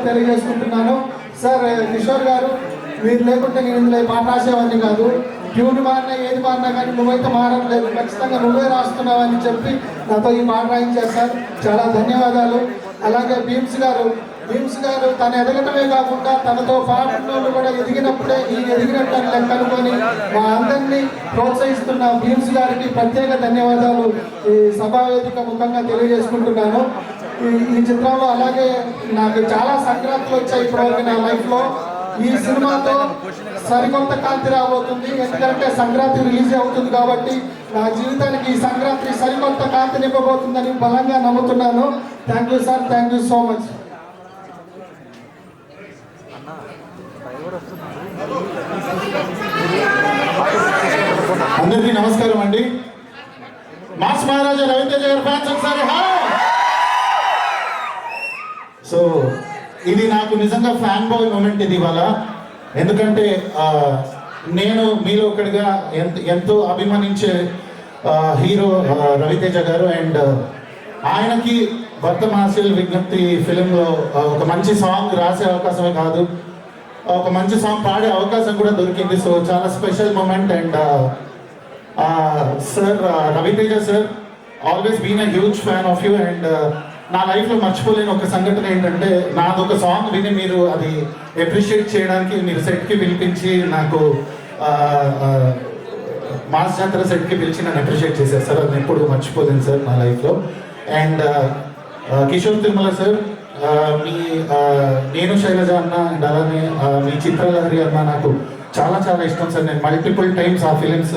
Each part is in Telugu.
తెలియజేసుకుంటున్నాను. సార్ కిషోర్ గారు, మీరు లేకుంటే నేను ఇందులో పాట రాసేవాడిని కాదు. ట్యూన్ మారినా ఏది మారినా కానీ నువ్వైతే మారట్లేదు, ఖచ్చితంగా నువ్వే రాస్తున్నావని చెప్పి నాతో ఈ పాట రాయించారు సార్. చాలా ధన్యవాదాలు. అలాగే భీమ్స్ గారు తను ఎదగటమే కాకుండా తనతో పాటున్న కూడా ఎదిగినప్పుడే నేను ఎదిగినట్టు లెక్క అనుకొని మా అందరినీ ప్రోత్సహిస్తున్న భీమ్స్ గారికి ప్రత్యేక ధన్యవాదాలు ఈ సభావేదిక ముఖంగా తెలియజేసుకుంటున్నాను. ఈ చిత్రంలో అలాగే నాకు చాలా సంక్రాంతులు వచ్చాయి ఇప్పటివరకు నా లైఫ్లో. ఈ సినిమాతో సరికొత్త కాంతి రాబోతుంది, ఎందుకంటే సంక్రాంతి రిలీజ్ అవుతుంది కాబట్టి నా జీవితానికి ఈ సంక్రాంతి సరికొత్త కాంతి నింపబోతుందని బలంగా నమ్ముతున్నాను. Thank you sir, thank you so much. అందరికీ నమస్కారం అండి. మాస్ మహారాజా రవితేజ గారి ఫ్యాన్స్ ఒకసారి సో ఇది నాకు నిజంగా ఫ్యాన్ బాయ్ మూమెంట్ ఇది ఇవాళ. ఎందుకంటే నేను మీలో ఒకటిగా ఎంతో అభిమానించే హీరో రవితేజ గారు. అండ్ ఆయనకి భర్త మహాశిల్ విజ్ఞప్తి ఫిలింలో ఒక మంచి సాంగ్ రాసే అవకాశమే కాదు, ఒక మంచి సాంగ్ పాడే అవకాశం కూడా దొరికింది. సో చాలా special moment. And sir Ravi Teja sir, always been a huge fan of you. And నా లైఫ్లో మర్చిపోలేని ఒక సంఘటన ఏంటంటే, నాదొక సాంగ్ విని మీరు అది అప్రిషియేట్ చేయడానికి మీరు సెట్కి పిలిపించి నాకు మాస్ జాతర సెట్కి పిలిచి నన్ను అప్రిషియేట్ చేశారు సార్. అది ఎప్పుడు మర్చిపోలేను సార్ నా లైఫ్లో. అండ్ కిషోర్ తిరుమల సార్, మీ నేను శైలజ అన్న అండ్ అలానే మీ చిత్రలహరి అన్న నాకు చాలా చాలా ఇష్టం సార్. నేను మల్టిపుల్ టైమ్స్ ఆ ఫిలిమ్స్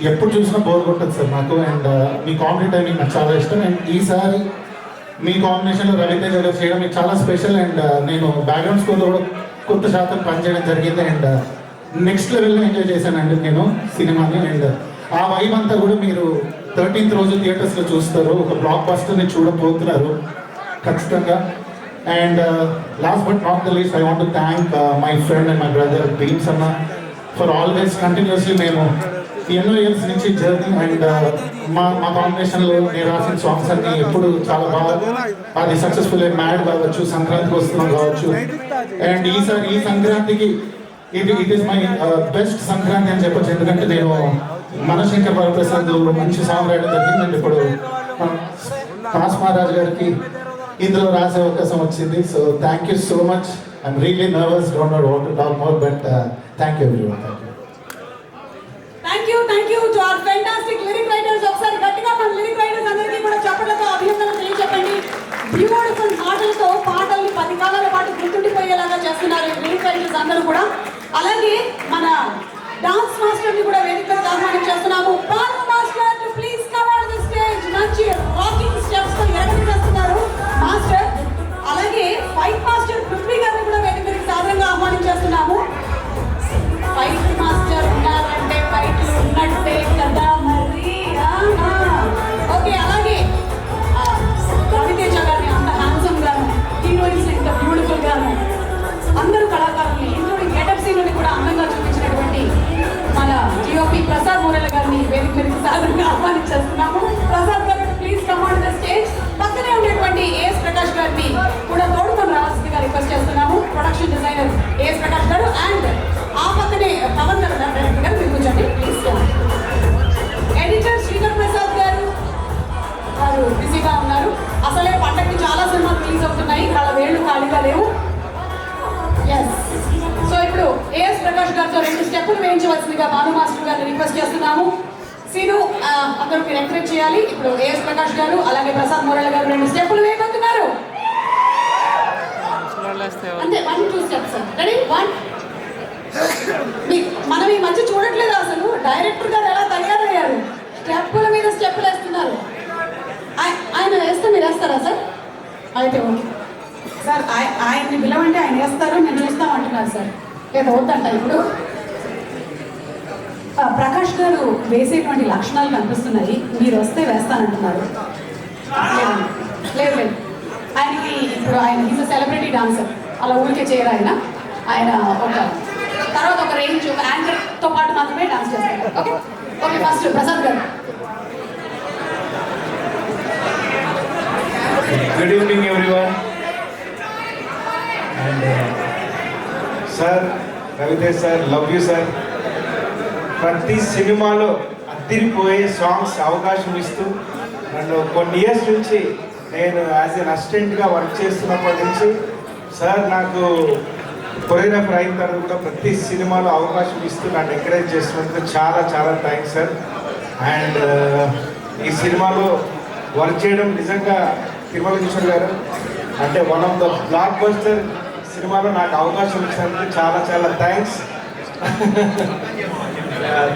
ఎప్పుడు చూసినా బోర్ కొట్టదు సార్ నాకు. అండ్ మీ కామెడీ టైమింగ్ నాకు చాలా ఇష్టం. అండ్ ఈసారి మీ కాంబినేషన్లో రవితేజ గారు చేయడం మీకు చాలా స్పెషల్. అండ్ నేను బ్యాక్గ్రౌండ్ స్కోర్లో కూడా కొంత శాతం పనిచేయడం జరిగింది. అండ్ నెక్స్ట్ లెవెల్లో ఎంజాయ్ చేశానండి నేను సినిమాని. అండ్ ఆ వైబ్ అంతా కూడా మీరు 13th రోజు థియేటర్స్లో చూస్తారు. ఒక బ్లాక్ బస్టర్ని చూడబోతున్నారు ఖచ్చితంగా. And last but not the least, I want to thank my friend and my brother Bheems అన్న ఫర్ ఆల్వేస్ కంటిన్యూస్లీ మేము ఎన్నో ఇయర్స్ నుంచి జర్నీ. అండ్ మా కాంబినేషన్లో నేను రాసిన సాంగ్స్ అన్ని ఎప్పుడు చాలా బాగా అది సక్సెస్ఫుల్. మ్యాడ్ కావచ్చు, సంక్రాంతికి వస్తున్నాం కావచ్చు. అండ్ ఈసారి ఈ సంక్రాంతికి it is my best Sankranti అని చెప్పొచ్చు. ఎందుకంటే నేను మనశంకర్ వరప్రసాద్ మంచి సాంగ్ రాయడం జరిగిందండి. ఇప్పుడు మాస్ మహారాజ్ గారికి ఇందులో రాసే అవకాశం వచ్చింది. So thank you so much. I'm really nervous, don't know what to talk more, but thank you everyone. Thank you to our fantastic lyric writers. ఒకసారి గట్టిగా మన లిరిక్ రైటర్స్ అందరికీ కూడా చప్పట్లతో అభినందనలు తెలియజెప్పండి. బ్యూటిఫుల్ మాటలతో పాటల్ని 10 కాలాల పాటు గుర్తుండిపోయేలాగా చేస్తున్నారు ఈ లిరిక్ రైటర్స్ అందరూ కూడా. అలాగే మన డాన్స్ మాస్టర్ ని కూడా వేదికగా ఆహ్వానం చేస్తున్నాము. Balu master to please come on the stage. మంచి రాకింగ్ స్టెప్స్ తో ఎరగదీస్తున్నారు మాస్టర్. అలాగే ఫైట్ మాస్టర్ పృథ్వీ గారిని కూడా వేదికగా సాదరంగా ఆహ్వానం చేస్తున్నాము. ఫైట్ మాస్టర్ ఉన్నారంటే ఫైట్లు ఉన్నట్టే కదా మరి. ఓకే, అలాగే రవితేజ గారిని అంత హ్యాండ్సమ్ గాను, హీరోయిన్స్ ఇంత బ్యూటిఫుల్ గాను, అందరూ కళాకారుల్ని ఇంక్లూడింగ్ గెటప్ సీన్ కూడా అందంగా చూపించినటువంటి మన జిఓపి ప్రసాద్ మురళి గారిని వేదిక మీదకి సాధారణంగా ఆహ్వానించేస్తున్నాము. ప్రసాద్ గారు please come on the stage. పక్కనే ఉండేటువంటి ఏఎస్ ప్రకాష్ గారిని కూడా తోడుకొని రావాల్సిందిగా రిక్వెస్ట్ చేస్తున్నాము. ప్రొడక్షన్ డిజైనర్ ఏఎస్ ప్రకాష్ గారు. అండ్ ఆ పక్కనే పవన్ గారు డైరెక్టర్ గారు మీరు కూర్చోండి ప్లీజ్. ఎడిటర్ శ్రీకర్ ప్రసాద్ గారు వారు బిజీగా ఉన్నారు. అసలే పండగకి చాలా సినిమాలు రిలీజ్ అవుతున్నాయి, వాళ్ళ వేళ్ళు ఖాళీగా లేవు. ఎస్, సో ఇప్పుడు ఏఎస్ ప్రకాష్ గారితో 2 స్టెప్పులు వేయించవలసిందిగా భాను మాస్టర్ గారిని రిక్వెస్ట్ చేస్తున్నాము. సీను అందరూ మీరు ఎంకరేజ్ చేయాలి. ఇప్పుడు ఏఎస్ ప్రకాష్ గారు అలాగే ప్రసాద్ మురళి గారు 2 స్టెప్పులు వేయబోతున్నారు. అంటే 1 2 స్టెప్స్. రెడీ? 1. మనం ఈ మధ్య చూడట్లేదు అసలు డైరెక్టర్ గారు ఎలా తయారయ్యారు, స్టెప్పుల మీద స్టెప్పులు వేస్తున్నారు. ఆయన వేస్తే మీరు వేస్తారా సార్? అయితే ఓకే సార్, ఆయన్ని పిలవండి, ఆయన వేస్తారు, నేను చూస్తామంటున్నారు సార్. ఏదో వద్దంట. ఇప్పుడు ప్రకాష్ గారు వేసేటువంటి లక్షణాలు కనిపిస్తున్నాయి, మీరు వస్తే వేస్తానంటున్నారు. లేదు లేదు, ఆయనకి ఇప్పుడు ఆయన ఈజ్ సెలబ్రిటీ డాన్సర్, అలా ఊరికే చేయరు ఆయన. ఆయన ఒక తర్వాత ఒక రేంజ్, ఒక యాంకర్తో పాటు మాత్రమే డాన్స్ చేస్తారు. ఓకే ఓకే, ఫస్ట్ ప్రసాద్ గారు. Good evening everyone. And sir Ravitej sir, love you sir. ప్రతి సినిమాలో అదిరిపోయే సాంగ్స్ అవకాశం ఇస్తూ నన్ను కొన్ని ఇయర్స్ నుంచి నేను యాజ్ ఎన్ అసిస్టెంట్గా వర్క్ చేస్తున్నప్పటి నుంచి సార్ నాకు కొరియోగ్రాఫర్ అయిన తర్వాత ప్రతి సినిమాలో అవకాశం ఇస్తూ నన్ను ఎంకరేజ్ చేస్తున్నందుకు చాలా చాలా థ్యాంక్స్ సార్. అండ్ ఈ సినిమాలో వర్క్ చేయడం నిజంగా తిరుమల కిషోర్ గారు అంటే one of the block buster సినిమాలో నాకు అవకాశం ఇచ్చినందుకు చాలా చాలా thanks.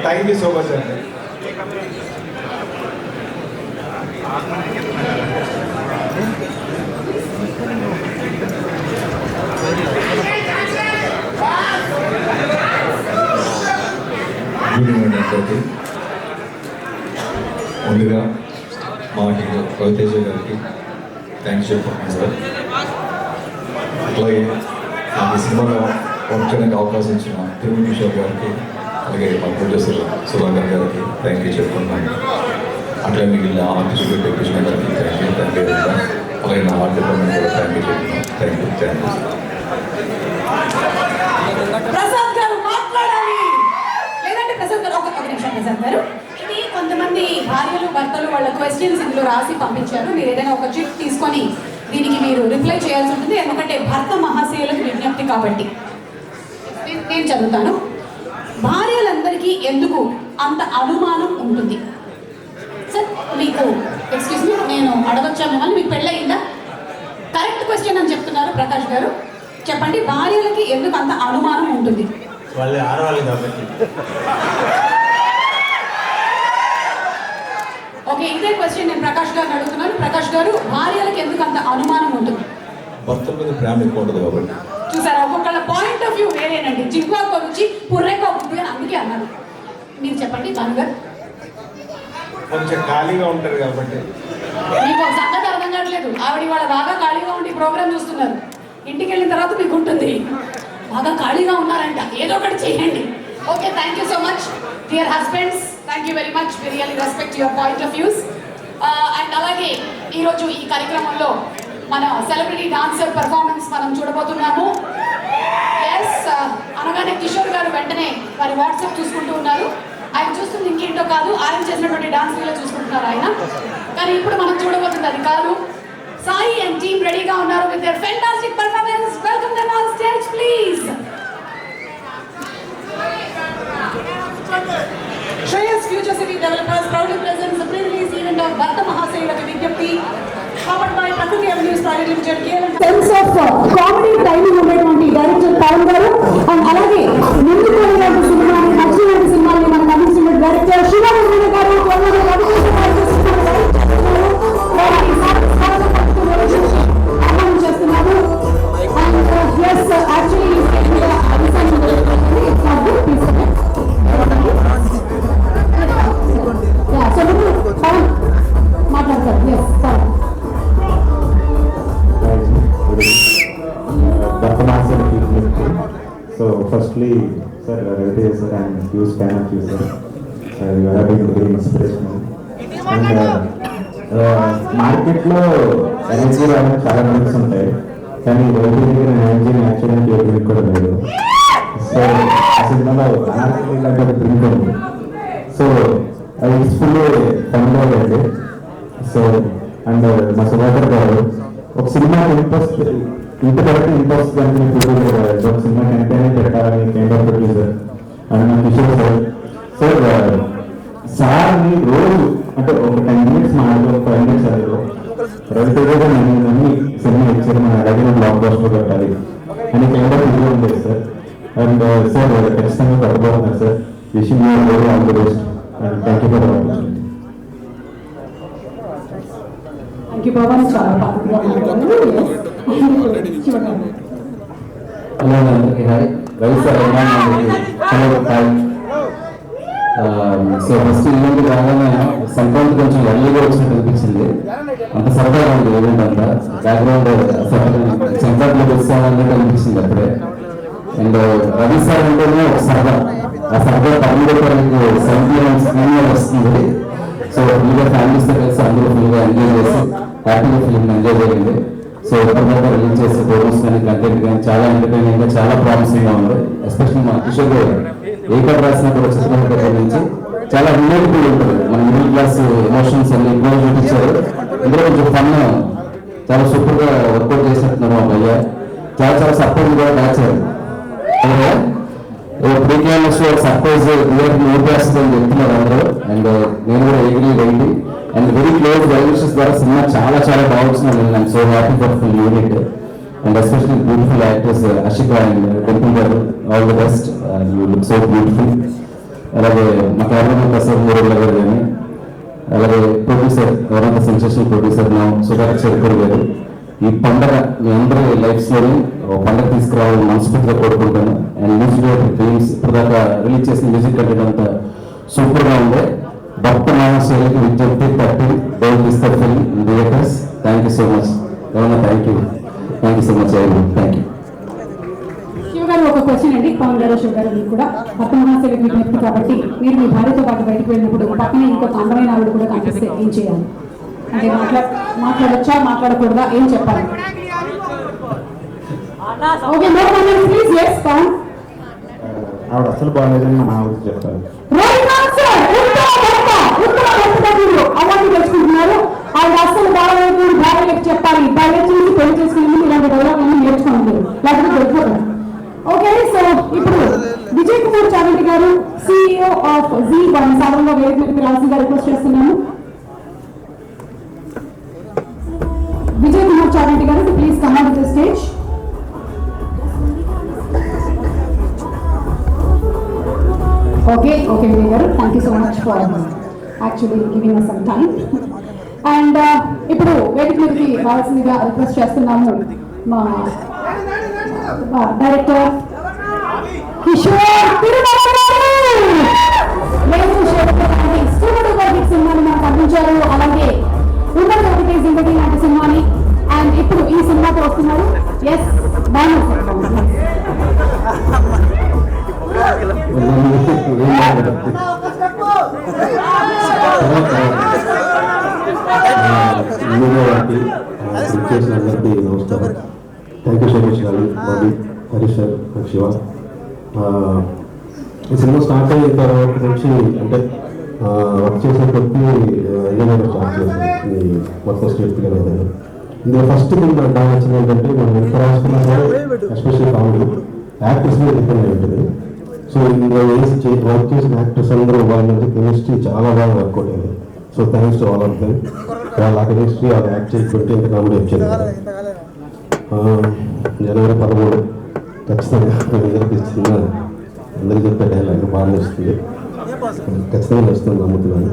Thank you so much అండి. ముందుగా మా హీరో రవితేజ గారికి థ్యాంక్స్ చెప్తున్నాను సార్. అట్లాగే నాకు ఈ సినిమాలో వర్క్ చేయడానికి అవకాశం ఇచ్చిన తిరుమల కిషోర్ గారికి, అలాగే మా ప్రొడ్యూసర్ సుధాకర్ గారికి థ్యాంక్ యూ చెప్తున్నాను. అట్లా మిగిలిన ఆర్టిస్ట్ టెక్నీషియన్ గారికి థ్యాంక్ యూ. అలాగే నా ఆర్ట్ డిపార్ట్మెంట్ కూడా థ్యాంక్ యూ చెప్తున్నాను. థ్యాంక్ యూ ప్రసాద్ గారు మాట్లాడాలి. లేదంటే ప్రసాద్ గారు ఒక నిమిషం. ప్రసాద్ గారు, ఇది కొంతమంది భార్యలు భర్తలు వాళ్ళ క్వశ్చన్స్ ఇందులో రాసి పంపించారు. మీరు ఏదైనా ఒక చిట్ తీసుకొని దీనికి మీరు రిప్లై చేయాల్సి ఉంటుంది, ఎందుకంటే భర్త మహాశయులకు విజ్ఞప్తి కాబట్టి. నేను చదువుతాను. భార్యలందరికీ ఎందుకు అంత అనుమానం ఉంటుంది? సార్ మీకు ఎక్స్క్యూజ్ మీ, నేను అడగొచ్చా మిమ్మల్ని, మీకు పెళ్ళయిందా? కరెక్ట్ క్వశ్చన్ అని చెప్తున్నారు ప్రకాష్ గారు. చెప్పండి, భార్యలకి ఎందుకు అంత అనుమానం ఉంటుంది? వాళ్ళు ఆడవాళ్ళు కాబట్టి. ఓకే, ఇదే క్వశ్చన్ నేను ప్రకాష్ గారిని అడుగుతున్నాను. ప్రకాష్ గారు, భార్యలకి ఎందుకు అంత అనుమానం ఉంటుంది? భర్త మీద ప్రేమ ఎక్కువ ఉంటుంది కాబట్టి. చూసారా, ఒక్కొక్కళ్ళ పాయింట్ ఆఫ్ వ్యూ వేరేనండి. జిగ్వాకో రుచి పుర్రెకో బుద్ధి అని అందుకే అన్నారు. మీరు చెప్పండి భాను గారు. కొంచెం ఖాళీగా ఉంటారు కాబట్టి. మీకు ఒక సంగతి అర్థం కావట్లేదు. ఆవిడ వాళ్ళ బాగా ఖాళీగా ఉండి ప్రోగ్రామ్ చూస్తున్నారు. ఇంటికి వెళ్ళిన తర్వాత మీకు ఉంటుంది, బాగా ఖాళీగా ఉన్నారంట, ఏదో ఒకటి చేయండి. Okay, thank you so much dear husbands. Thank you very much. We really respect your point of views. And అలాగే ఈరోజు ఈ కార్యక్రమంలో మన సెలబ్రిటీ డాన్సర్ పర్ఫార్మెన్స్ మనం చూడబోతున్నాము. ఎస్ అనగానే కిషోర్ గారు వెంటనే వారి వాట్సాప్ చూసుకుంటూ ఉన్నారు. ఆయన చూస్తుంది ఇంకేంటో కాదు, ఆయన చేసినటువంటి డాన్స్ వీడియో చూసుకుంటున్నారు ఆయన. కానీ ఇప్పుడు మనం చూడబోతుంది అది కాదు. సాయి అండ్ టీమ్ రెడీగా ఉన్నారు with their fantastic performance. Welcome them on stage please. Shreyas Future City Developers proudly presents the pre-release event of Bharata Mahasayalaki Vigyapti, powered by Prakriti Avenues Private Limited, KLM. Sense of comedy timing ఉన్నటువంటి డైరెక్టర్ పవన్ గారు, అండ్ అలాగే ముందుకు వెళ్ళినటువంటి సినిమాని నచ్చినటువంటి సినిమాని మనకు అందిస్తున్న డైరెక్టర్ శివనారాయణ గారు, కొల్లూరు రవికృష్ణ గారు చేస్తున్నారు. చేస్తున్నారు. And yes actually So firstly, sir, Revite sir, I am a huge fan of you, sir. You have been very inspirational. And market lo energy ravam chaala manchis untayi, కానీ Revite దగ్గర energy ని యాక్చువల్లీ ఏ డ్రింక్ కూడా లేదు. సో ఆ సినిమాలో అనార్కలి లాంటి ఒక డ్రింక్ ఉంది. సో అది ఫుల్ ఫన్గా ఉంది. సో అండ్ మా సుధాకర్ గారు ఒక సినిమా ఇంట్రెస్ట్ ఇంటి వరకు ఇంట్రెస్ట్ దానికి ఒక సినిమా క్యాంపెయిన్ పెట్టాలని కేంద్ర ప్రొడ్యూసర్ అండ్ మా కిషోర్ సార్ సార్ని రోజు అంటే ఒక 10 minutes మాట్లాడు 5 minutes అదిలో రవితేజగా నన్ను సినిమా ఇచ్చారు, మన అలాగే బ్లాక్ బాస్టర్ పెట్టాలి అని కేంద్ర ప్రొడ్యూసర్ ఉండేది సార్. అండ్ సార్ ఖచ్చితంగా పట్టుకోవాలి sir. Wishing you very all the best and thank you for the opportunity. Thank you Pavan, చాలా బాగా హలో అందరికీ hi. Ravi sir hello hi. So first event రాగానే సంక్రాంతి కొంచెం ఎర్లీగా వచ్చినట్టు అనిపించింది. అంత సరదాగా ఉంది ఈవెంట్ అంతా. బ్యాక్గ్రౌండ్ సంక్రాంతిలో వస్తామన్నట్టు అనిపించింది అప్పుడే. అండ్ రవి సార్ అంటేనే ఒక సరదా, ఆ సరదా తమిళ స్క్రీన్ వస్తుంది. సో ఫుల్గా ఫ్యామిలీస్తో కలిసి అందరూ ఫుల్గా ఎంజాయ్ చేసి హ్యాపీగా ఫిల్మ్ ఎంజాయ్ చేయండి. సో ఎప్పటిదాకా రిలీజ్ చేసే ప్రోగ్రామ్స్ కానీ కంటెంట్ కానీ చాలా ఎంటర్టైనింగ్గా చాలా ప్రామిసింగ్గా ఉంది. ఎస్పెషల్లీ మన కిషోర్ గారు ఏ కథ రాసినా కూడా చిత్రం దగ్గర నుంచి చాలా రిలేటబుల్ ఉంటుంది. మన మిడిల్ క్లాస్ ఎమోషన్స్ అన్ని ఎక్కువ చూపించారు. ఇందులో కొంచెం ఫన్ చాలా సూపర్గా వర్కౌట్ చేసినట్టున్నారు మా భయ్య. చాలా చాలా సర్ప్రైజ్ కూడా దాచారు. ప్రీక్లైమాక్స్ సర్ప్రైజ్ ఓపేస్తుందని చెప్తున్నారు అందరూ. అండ్ నేను కూడా ఎగిరి వెళ్ళి అండ్ వెరీ క్లోజ్ వైబ్రేషన్స్ ద్వారా సినిమా చాలా చాలా బాగుంటుంది. I'm so happy for full unit and especially beautiful actors Ashika and టెంపుల్ garu, all the best. You look so beautiful. అలాగే మా కెమెరామెన్ ప్రసాద్ మూరళ్ళ గారు కానీ, అలాగే ప్రొడ్యూసర్ ఎవరైనా సెన్సేషనల్ ప్రొడ్యూసర్ నా సుధాకర్ చరిత్ర గారు. ఈ పండగ మీ అందరి లైఫ్స్లోని పండగ తీసుకురావాలని మనస్ఫూర్తిగా కోరుకుంటాను. అండ్ మ్యూజిక్ డైరెక్టర్ డ్రీమ్స్ ఇప్పటిదాకా రిలీజ్ చేసిన మ్యూజిక్ కంటెంట్ అంతా సూపర్గా ఉంది. భక్త మహాశైలికి విజ్ఞప్తి 13 don't miss the film in theatres. Thank you so much. ఎవరన్నా thank you so much. Thank you. Shiva గారు ఒక క్వశ్చన్ అండి. పవన్ గారు, శివ గారు మీకు కూడా భక్త మహాశైలికి విజ్ఞప్తి కాబట్టి మీరు మీ భార్యతో పాటు బయటకు వెళ్ళినప్పుడు పక్కన ఇంకొక అందమైన ఆవిడ కూడా కనిపిస్తే ఏం చేయాలి? అంటే మాట్లాడొచ్చా మాట్లాడకూడదా ఏం చెప్పాలి? Okay, no comments please. yes Pavan. ఆవిడ అసలు బాగాలేదని మా ఆవిడకి చెప్తాను. అవార్డు తెచ్చుకుంటున్నారు. ఆవిడ అసలు బాగాలేదు భార్యలకు చెప్పాలి. భార్య చూసి పెళ్లి చేసుకుని ఇలాంటి డెవలప్మెంట్ నేర్చుకోండి, లేకపోతే దొరికిపోతారు. ఓకే, సో ఇప్పుడు విజయ్ కుమార్ చాగంటి గారు CEO ఆఫ్ Z1 సాధారణంగా వేదిక మీదకి రావాల్సిందిగా రిక్వెస్ట్ చేస్తున్నాము. Vijay Kumar Chaganti garu please come on the stage. Okay Vijay garu, thank you so much for actually giving us some time. And ఇప్పుడు వేదిక మీదకి రావాల్సిందిగా రిక్వెస్ట్ చేస్తున్నాము మా డైరెక్టర్ కిషోర్ తిరుమల సినిమాని మనకు అందించారు. అలాగే ఉమ్మడి ఒకటి జిందగీ లాంటి సినిమాని. అండ్ ఇప్పుడు ఈ సినిమాతో వస్తున్నారు ఎస్ బాను. అందరికీ నమస్కారం. థ్యాంక్ యూ సో మచ్ గారు, బాబీ, హరీష్ సార్, శివ. ఈ సినిమా స్టార్ట్ అయిన తర్వాత నుంచి అంటే వర్క్ చేసే కొద్ది నేను స్టార్ట్ చేశాను ఈ మొత్తం స్టేట్ ప్లే అనేది. ఇందులో ఫస్ట్ థింగ్ నాకు బాగా నచ్చింది ఏంటంటే మనం ఎంత రాసుకున్నా సరే ఎస్పెషల్లీ కామెడీ యాక్టర్స్ మీద డిపెండ్ అయి ఉంటుంది. సో ఇందులో వర్క్ చేసిన యాక్టర్స్ అందరూ వాళ్ళ మధ్య కెమిస్ట్రీ చాలా బాగా వర్కౌట్ అయింది. So thanks to all of them. వాళ్ళ కెమిస్ట్రీ వాళ్ళు యాక్ట్ చేసుకుంటే ఇంత కామెడీ వచ్చేది. జనవరి 13 ఖచ్చితంగా సినిమా అందరికీ చెప్పే డైలాగ్ బాగా నచ్చుతుంది. ఖచ్చితంగా నచ్చుతుంది నమ్ముతున్నాను.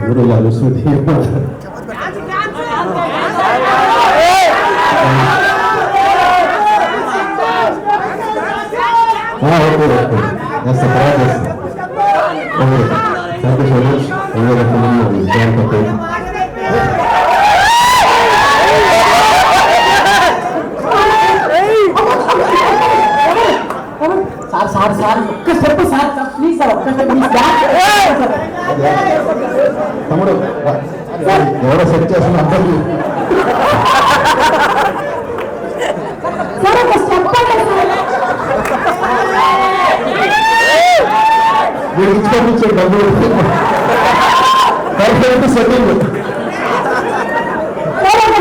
అందరూ ఇలా నచ్చుతుంది. ఓకే తర్వాత okay thank you so much. John Patel. Sir ఒక్క స్టెప్ సార్ ప్లీజ్ సార్ ఒక్క స్టెప్ తమ్ముడు ఎవరో సెట్ చేస్తున్న అందరికీ సార్ ఒక స్టెప్ మీరు ఇచ్చుకొచ్చే డబ్బులు పర్ఫెక్ట్ సెట్టింగ్. తర్వాత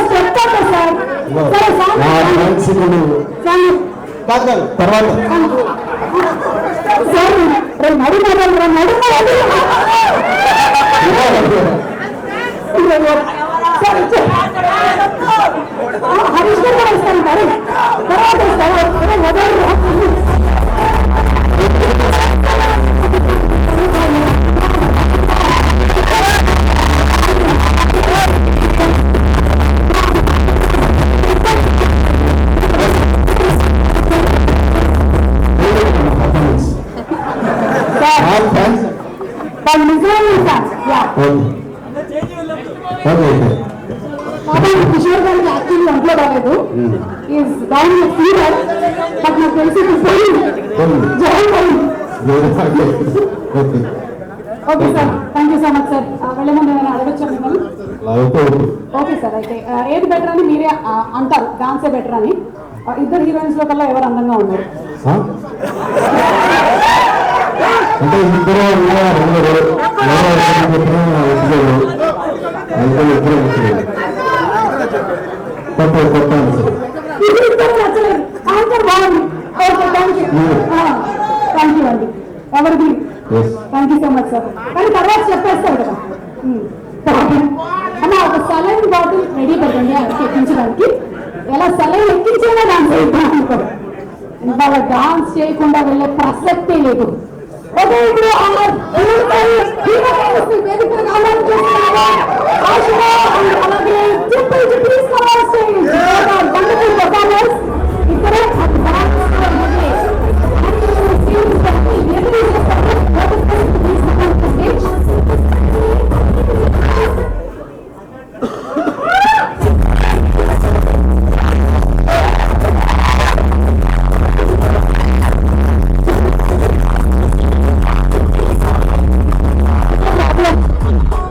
హరీష్ గారు వస్తాను తర్వాత కిషోర్ గారికి యాక్చువల్లీ ఒంట్లో బాగాలేదు. Is down with fever. But నాకు తెలిసి జ్వరం పోయింది. Okay sir, thank you so much sir. వెళ్ళే ముందు ఏమైనా అడగచ్చా మిమ్మల్ని? ఓకే సార్, అయితే ఏది బెటర్ అని మీరే అంటారు, డాన్సే బెటర్ అని. ఇద్దరు హీరోయిన్స్ లో కల్లా ఎవరు అందంగా ఉన్నారు? అంటే ఇద్దరు నచ్చలేదు, ఆన్సర్ బాగుంది. Okay, thank you. Thank you అండి. ఎవరిది? Thank you so much sir. కానీ తర్వాత చెప్పేస్తారు కదా. అన్న, ఒక సలైన్ బాటిల్ రెడీ పెట్టండి ఎక్కించడానికి. ఎలా సలైన్ ఎక్కించేలా డాన్స్ చేద్దాం అనుకోండి, ఇవాళ డాన్స్ చేయకుండా వెళ్ళే ప్రసక్తే లేదు. ఓకే, ఇప్పుడు ఇక్కడే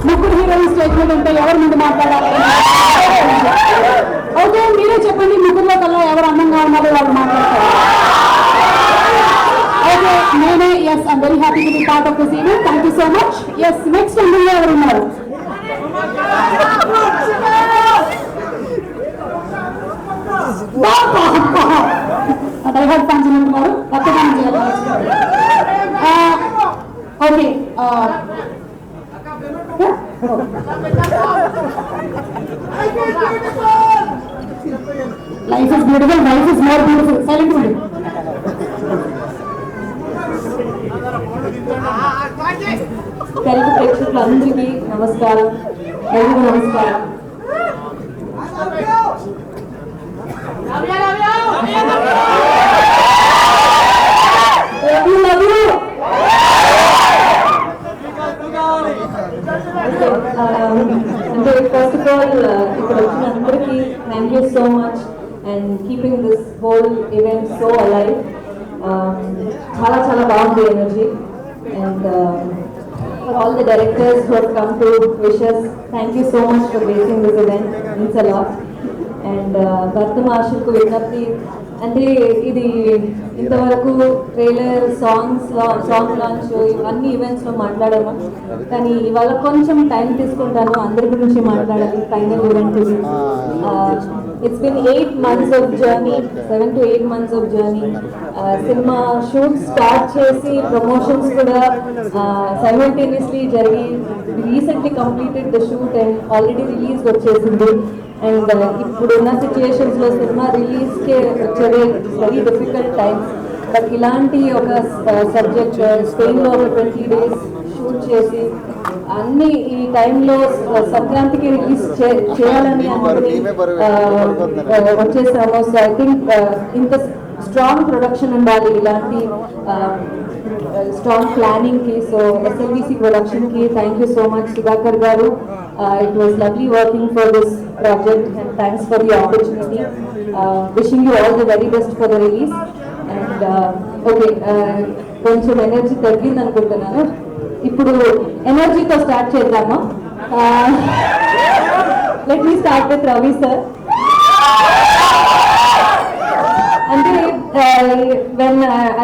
ముగ్గురు హీరోయిన్ స్టేట్మెంట్ ఉంటే ఎవరి ముందు మాట్లాడాలి? ఓకే, మీరే చెప్పండి, ముగ్గురులో కల్లా ఎవరు అందంగా ఉన్నారో వాళ్ళు మాట్లాడతారు. ఓకే, నేనే. Yes, I'm very happy to be part of this event. Thank you so much. Yes, next అందంగా ఎవరు ఉన్నారు? డైహార్డ్ ఫ్యాన్స్ ఉన్నారు, రక్తదానం చేయాలి. Okay, life is beautiful, life is more beautiful. Silent ఉండి. తెలుగు ప్రేక్షకులందరికీ నమస్కారం, తెలుగు నమస్కారం. అంటే ఫస్ట్ ఆఫ్ ఆల్ ఇక్కడ వచ్చిన అందరికీ thank you so much and keeping this whole event so alive. చాలా చాలా బాగుంది energy. And for all the directors who have come to wish us, thank you so much for gracing this event. Means a lot. And Bharata Marshal ku vignapti అంటే ఇది ఇంతవరకు ట్రైలర్ సాంగ్ లాంచ్ అన్ని ఈవెంట్స్లో మాట్లాడాము, కానీ ఇవాళ కొంచెం టైం తీసుకుంటాను అందరి గురించి మాట్లాడాలి. ఫైనల్ ఈవెంట్ ఇది. It's been 8 months of journey, 7 to 8 months of journey. Cinema shoot start చేసి ప్రమోషన్స్ కూడా సైమల్టేనియస్లీ జరిగి recently completed the shoot and already release వచ్చేసింది. అండ్ ఇప్పుడున్న సిచ్యుయేషన్స్లో సినిమా రిలీజ్కే వచ్చేది వెరీ డిఫికల్ట్ టైమ్స్. బట్ ఇలాంటి ఒక సబ్జెక్ట్ స్పెయిన్లో ఒక 20 days షూట్ చేసి అన్ని ఈ టైంలో సంక్రాంతికి రిలీజ్ చేయాలని అనుకుని వచ్చేసాము. సో ఐ థింక్ ఇంత స్ట్రాంగ్ ప్రొడక్షన్ ఉండాలి ఇలాంటి స్ట్రాంగ్ ప్లానింగ్కి. సో ఎస్ఎల్విసి ప్రొడక్షన్కి thank you so much Sudhakar garu. It was lovely working for this project and thanks for the opportunity. Wishing you all the very best for the release. And okay, కొంచెం ఎనర్జీ తగ్గింది అనుకుంటున్నాను. ఇప్పుడు ఎనర్జీతో స్టార్ట్ చేద్దాము. Let me start with Ravi sir. అంటే when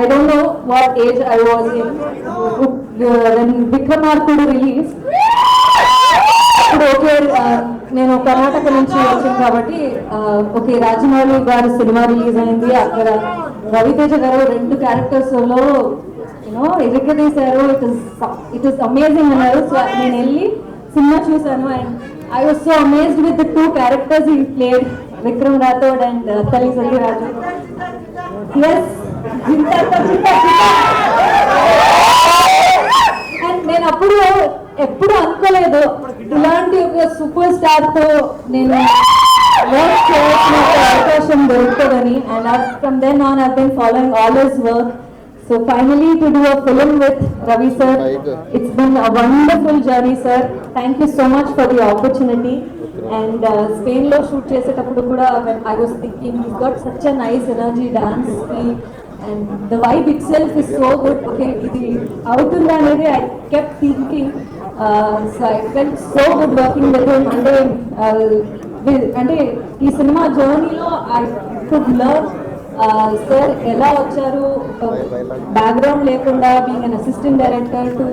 I don't know what age I was in when Vikramarkudu release. ఇప్పుడు ఓకే, నేను కర్ణాటక నుంచి వచ్చాను కాబట్టి ఓకే రాజమౌళి గారు సినిమా రిలీజ్ అయింది. అక్కడ రవితేజ గారు 2 క్యారెక్టర్స్లో ఎరగదీశారు. ఇట్ ఇస్ అమేజింగ్ అన్నారు. సో నేను వెళ్ళి సినిమా చూశాను and I was so amazed with the 2 characters he played, Vikram Rathod and తల్లి సత్యరాజు. ఎస్, అండ్ నేను ఎప్పుడు అనుకోలేదు ఇలాంటి ఒక సూపర్ స్టార్ తో నేను వర్క్ చేయాల్సిన అవకాశం దొరుకుతుందని. And from then on I been following all his work. So finally to do a film with Ravi sir, it's been a wonderful journey sir. Thank you so much for the opportunity. And స్పెయిన్లో షూట్ చేసేటప్పుడు కూడా I was thinking he's got such a nice energy డాన్స్కి and the vibe itself is so good. Okay, ఇది అవుతుందా అనేది I kept thinking. So I felt so good working with him. అంటే ఈ సినిమా జర్నీలో ఐ కుడ్ లర్న్ సార్ ఎలా వచ్చారు, బ్యాక్గ్రౌండ్ లేకుండా being an assistant director to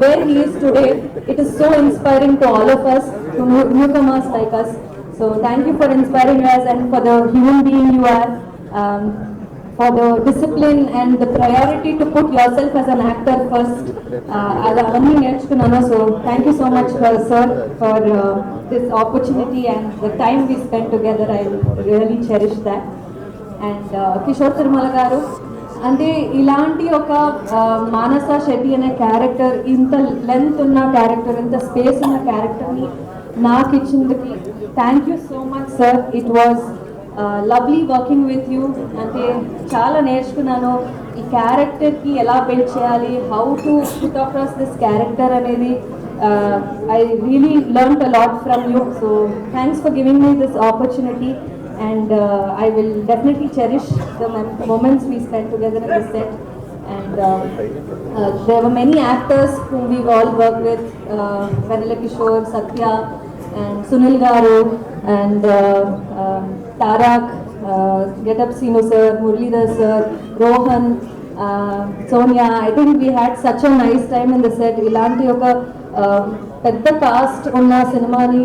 where he is today. It is so inspiring to all of us, to newcomers like us. So thank you for inspiring us and for the human being you are, for the discipline and the priority to put yourself as an actor first. Avani nerchukunnanu. So thank you so much sir for this opportunity and the time we spent together. I really cherish that. And Kishore Tirumala గారు అంటే ఇలాంటి ఒక మానస శెట్టి అనే క్యారెక్టర్, ఇంత లెంత్ ఉన్న క్యారెక్టర్, ఇంత స్పేస్ ఉన్న క్యారెక్టర్ని నాకు ఇచ్చిందికి thank you so much sir. It was lovely working with you. అంటే చాలా నేర్చుకున్నాను ఈ క్యారెక్టర్కి ఎలా బిల్డ్ చేయాలి, how to put across this character అనేది. I really learned a lot from you. So thanks for giving me this opportunity. And I will definitely cherish the moments we spent together in this set. And there were many actors whom we've all worked with, Vanilla Kishore, Satya, and Sunil Garu, and Tarak, Get Up Sinu sir, Muralidhar sir, Rohan, Sonia. I think we had such a nice time in the set. Ilanti oka పెద్ద కాస్ట్ ఉన్న సినిమాని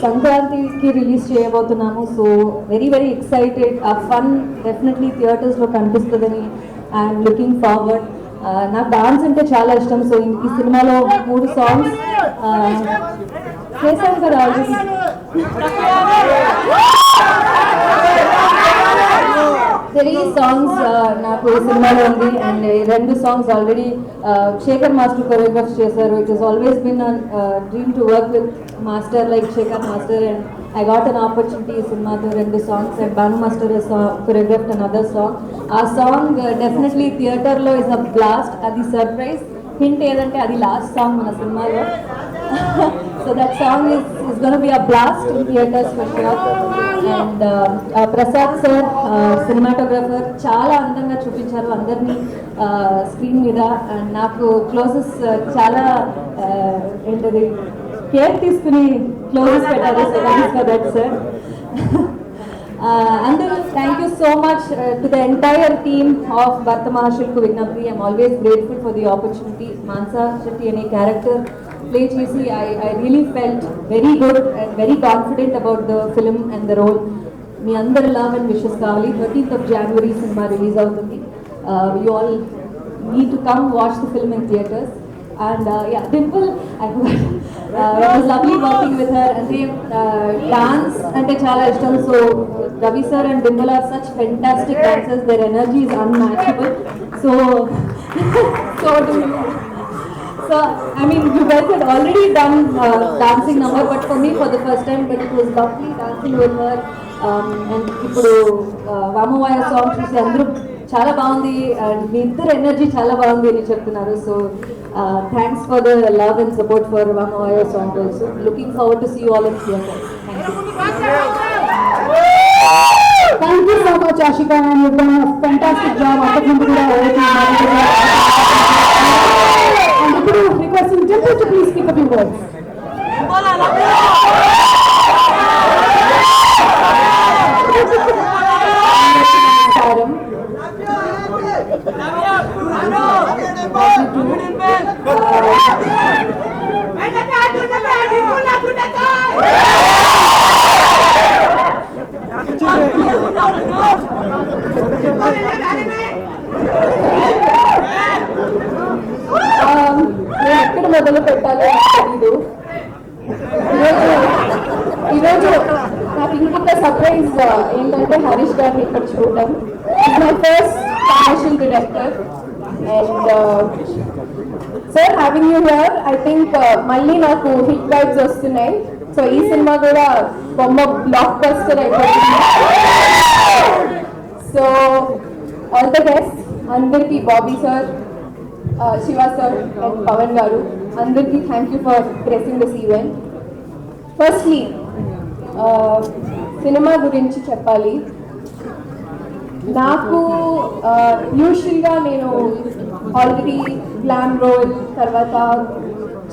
సంక్రాంతికి రిలీజ్ చేయబోతున్నాము. So very very excited. ఆ ఫన్ డెఫినెట్లీ థియేటర్స్లో కనిపిస్తుందని ఐఎమ్ లుకింగ్ ఫార్వర్డ్. నాకు డాన్స్ అంటే చాలా ఇష్టం. సో ఈ సినిమాలో 3 సాంగ్స్ చేశాను కదా ఆల్రెడీ. 3 songs నాకు ఈ సినిమాలో ఉంది. And 2 songs already Shekhar master choreograph చేశారు. It is always been dream to work with master like Shekhar master. And I got an opportunity ఈ సినిమాతో 2 songs. And Bhanu master choreograph another song. ఆ సాంగ్ డెఫినెట్లీ థియేటర్లో ఇస్ అ బ్లాస్ట్. అది సర్ప్రైజ్ హింట్ ఏదంటే అది లాస్ట్ సాంగ్ మన సినిమాలో. So that song is going to be a blast in theaters for sure. And Prasad sir, cinematographer, చాలా అందంగా చూపించారు అందరినీ స్క్రీన్ మీద. అండ్ నాకు క్లోజెస్ చాలా ఏంటది కేర్ తీసుకుని క్లోజెస్ పెట్టారు. So thanks for that sir. అందరూ thank you so much to the entire team of భర్త మహాశిల్కు విజ్ఞప్తి. I'm always grateful for the opportunity. Manasa Shetty అనే క్యారెక్టర్ ప్లే చేసి I really felt very good and very confident about the film and the role. మీ అందరి లవ్ అండ్ విషెస్ కావాలి. 13th of January cinema release అవుతుంది. You all need to come watch the film in theaters. And yeah, Dimple, it was lovely working with her. And dance ante chaala ishtam. So Ravi sir and Dimple are such fantastic dancers. Their energy is unmatchable. So do you. So, I mean, you guys had already done dancing number, but for me, for the first time, but it was lovely dancing with her. And ఇప్పుడు వామవాయ సాంగ్ చూసి అందరూ చాలా బాగుంది, మీ ఇద్దరు ఎనర్జీ చాలా బాగుంది అని చెప్తున్నారు. So thanks for the love and support for వామవాయ song also. Looking forward to see you all in theatre. Thank you so much, Ashika, and you've done a fantastic job. అంతకుముందు కూడా and ఇప్పుడు requesting Dimple to please speak a few words. ఎక్కడ మొదలు పెట్టాలో తెలీదు. ఈరోజు నాకు ఇంకొక సర్ప్రైజ్ ఏంటంటే హరీష్ గారిని ఇక్కడ చూడటం. My first commercial director and sir having you here. I think మళ్ళీ నాకు హిట్ వైబ్స్ వస్తున్నాయి. సో ఈ సినిమా కూడా బొమ్మ బ్లాక్ బస్టర్ అయిపోతుంది. సో ఆల్ ద బెస్ట్ అందరికీ. Bobby sir, Shiva sir and Pavan గారు అందరికీ thank you for gracing this event. Firstly సినిమా గురించి చెప్పాలి. నాకు యూజువల్గా నేను ఆల్రెడీ గ్లామ్ రోల్ తర్వాత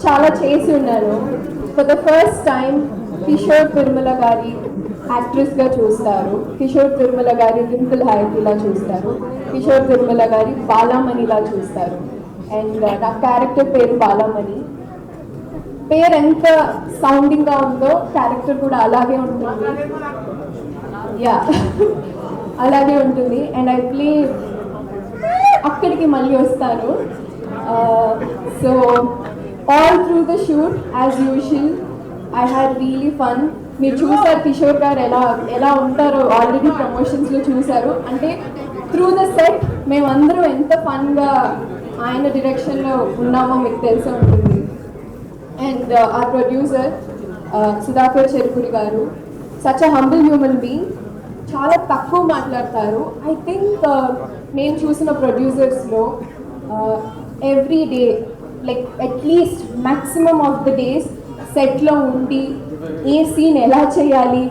చాలా చేసి ఉన్నాను. For the first time Kishore Tirumala గారి యాక్ట్రెస్గా చూస్తారు, కిషోర్ తిరుమల గారి డింపుల్ హైటీలా చూస్తారు, కిషోర్ తిరుమల గారి బాలామణిలా చూస్తారు. అండ్ నా క్యారెక్టర్ పేరు బాలామణి. పేరు ఎంత సౌండింగ్గా ఉందో క్యారెక్టర్ కూడా అలాగే ఉంటుంది. యా అలాగే ఉంటుంది. అండ్ ఐ ప్లే అక్కడికి మళ్ళీ వస్తాను. So all through the shoot as usual I had really fun. మీరు చూసారు కిషోర్ గారు ఎలా ఉంటారో ఆల్రెడీ ప్రమోషన్స్లో చూసారు. అంటే త్రూ ద సెట్ మేమందరం ఎంత ఫన్గా ఆయన డైరెక్షన్లో ఉన్నామో మీకు తెలిసే ఉంటుంది. And our producer Sudhakar Cherukuri garu, such a humble human being, చాలా తక్కువ మాట్లాడతారు. ఐ థింక్ నేను చూసిన ప్రొడ్యూసర్స్లో every day like at least maximum of the days సెట్లో ఉండి ఏ సీన్ ఎలా చేయాలి,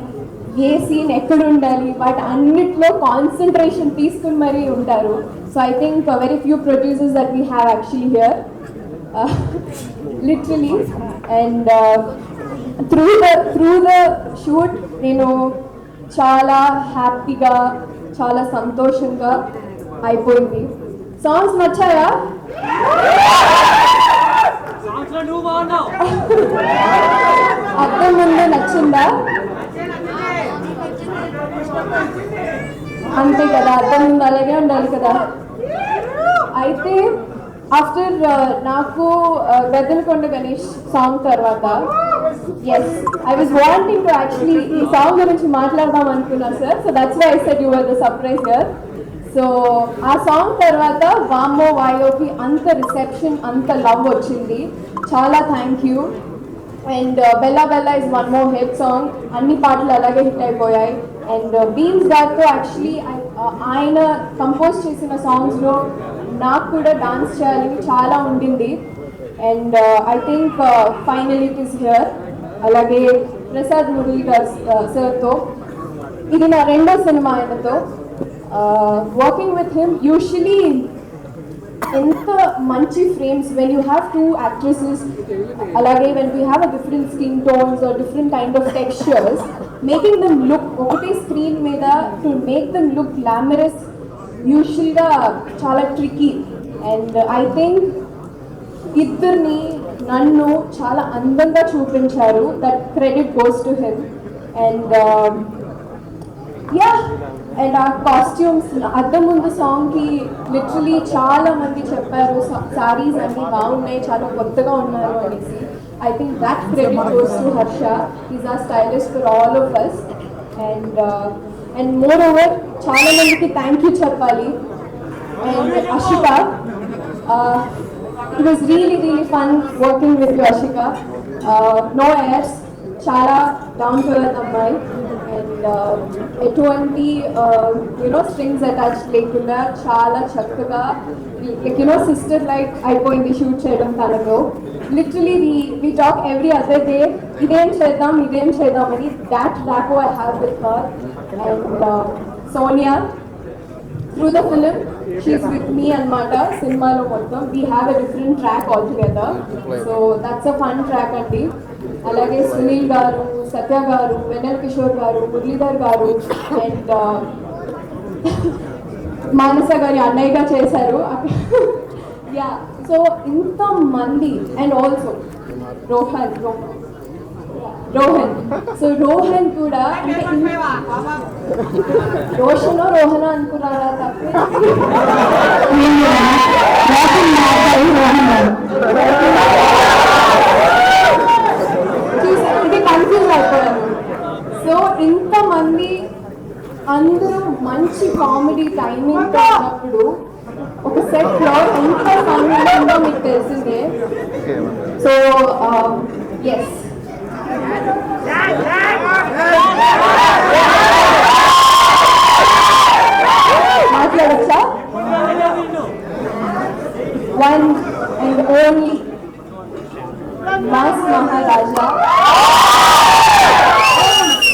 ఏ సీన్ ఎక్కడ ఉండాలి, వాటి అన్నిట్లో కాన్సన్ట్రేషన్ తీసుకుని మరీ ఉంటారు. So I think very few producers that we have actually here literally. And through the shoot నేను చాలా హ్యాపీగా చాలా సంతోషంగా అయిపోయింది. సాంగ్స్ నచ్చాయా? అర్థం ముందే నచ్చిందా? అంతే కదా, అర్థం ముందు అలాగే ఉండాలి కదా. అయితే ఆఫ్టర్ నాకు గద్దెలకొండ గణేష్ సాంగ్ తర్వాత yes I was wanting to actually ఈ సాంగ్ గురించి మాట్లాడదాం అనుకున్నాను సార్. So that's why I said you were the surprise here. So ఆ సాంగ్ తర్వాత వామ్మో వాయోకి అంత రిసెప్షన్ అంత లవ్ వచ్చింది. చాలా thank you. And Bella Bella is one more hit song. అన్ని పాటలు అలాగే హిట్ అయిపోయాయి. అండ్ బీమ్స్ గారితో యాక్చువల్లీ ఆయన కంపోజ్ చేసిన సాంగ్స్లో నాకు కూడా డాన్స్ చేయాలని చాలా ఉండింది. And I think final it is here. అలాగే ప్రసాద్ మురళి గారు సార్తో ఇది నా రెండో సినిమా ఆయనతో వర్కింగ్ విత్ హిమ్. యూజువలీ ఎంత మంచి frames when you have two actresses, అలాగే when we have a different skin tones or different kind of textures, making them look ఒకటే స్క్రీన్ మీద to make them look glamorous యూజువల్గా చాలా ట్రికీ. అండ్ ఐ థింక్ ఇద్దరిని నన్ను చాలా అందంగా చూపించారు. That credit goes to him. And yeah and ఆ కాస్ట్యూమ్స్ అద్దం ముందు సాంగ్కి లిటరలీ చాలా మంది చెప్పారు సారీస్ అన్నీ బాగున్నాయి, చాలా కొత్తగా ఉన్నారు అనేసి. I think that credit goes to Harsha. Is our stylist for all of us. And moreover చాలా మందికి థ్యాంక్ యూ చెప్పాలి. And Ashika, it was really fun working with you Ashika. No airs, చాలా డౌన్ టు ఎర్త్ అమ్మాయి. అండ్ ఎటువంటి స్ట్రింగ్స్ అటాచ్ లేకుండా చాలా చక్కగా లైక్ సిస్టర్ లైక్ అయిపోయింది షూట్ చేయడం తనతో. Literally we talk every other day, ఇదేం చేద్దాం అని. That rapport I have with her. And Sonia, through the film she's with me అన్నమాట. సినిమాలో మొత్తం we have a different track all together. So that's a fun track అండి. అలాగే సునీల్ గారు, సత్య గారు, వెన్నెల కిషోర్ గారు, మురళీధర్ గారు అండ్ మానస గారి అన్నయ్యగా చేశారు. యా, సో ఇంతమంది. And also Rohan. So Rohan కూడా అంటే రోహన అనుకున్నారా? తప్పే చూసి కన్ఫ్యూజ్ అయిపోయాను. సో ఇంతమంది అందరూ మంచి కామెడీ టైమింగ్ ఉన్నప్పుడు ఒక సెట్ లో ఎంత ఫన్ ఉంటుందో మీకు తెలిసిందే. సో ఎస్, మాట్లాడచ్చా? One and only mass Maharaja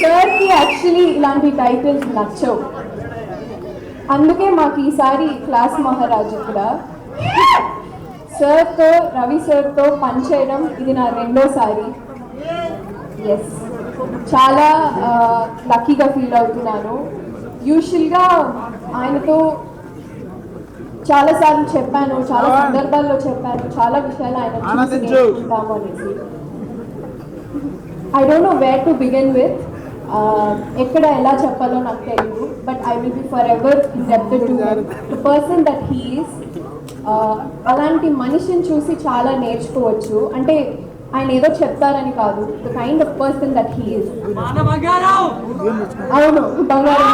sir కి యాక్చువల్లీ ఇలాంటి టైటిల్స్ నచ్చవు. అందుకే మాకు ఈసారి క్లాస్ మహారాజు కూడా సార్తో రవి సార్తో పనిచేయడం ఇది నా రెండోసారి. ఎస్, చాలా లక్కీగా ఫీల్ అవుతున్నాను. యూజువల్గా ఆయనతో చాలాసార్లు చెప్పాను, చాలా సందర్భాల్లో చెప్పాను, చాలా విషయాలు ఆయన చూసి నేర్చుకుంటాము అనేసి. I don't know where to begin with, ఎక్కడ ఎలా చెప్పాలో నాకు తెలియదు. But I will be for ever indebted to the person that he is. అలాంటి మనిషిని చూసి చాలా నేర్చుకోవచ్చు. అంటే ఆయన ఏదో చెప్తారని కాదు, the kind of person that he is. అవును, బంగారం.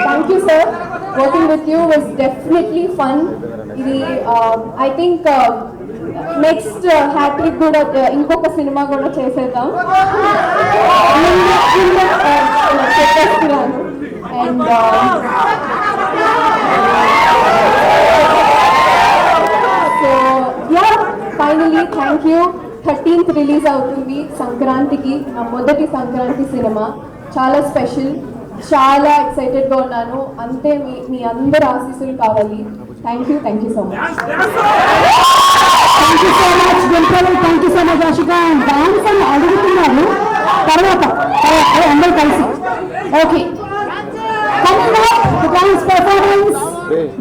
Thank you sir. Working with you was definitely fun. ఇది ఐ థింక్ నెక్స్ట్ హ్యాట్రిక్ కూడా ఇంకొక సినిమా కూడా చేసేద్దాం చెప్పేస్తున్నాను. And so yeah, finally thank you. 13th release అవుతుంది సంక్రాంతికి, నా మొదటి సంక్రాంతి సినిమా. చాలా స్పెషల్, చాలా ఎక్సైటెడ్గా ఉన్నాను. అంతే మీ అందరి ఆశీస్సులు కావాలి. Thank you so much. Thank you so much దింపలు, thank you so much Ashika. Dance అని అడుగుతున్నారు తర్వాత అందరూ కలిసి. Okay, dance performance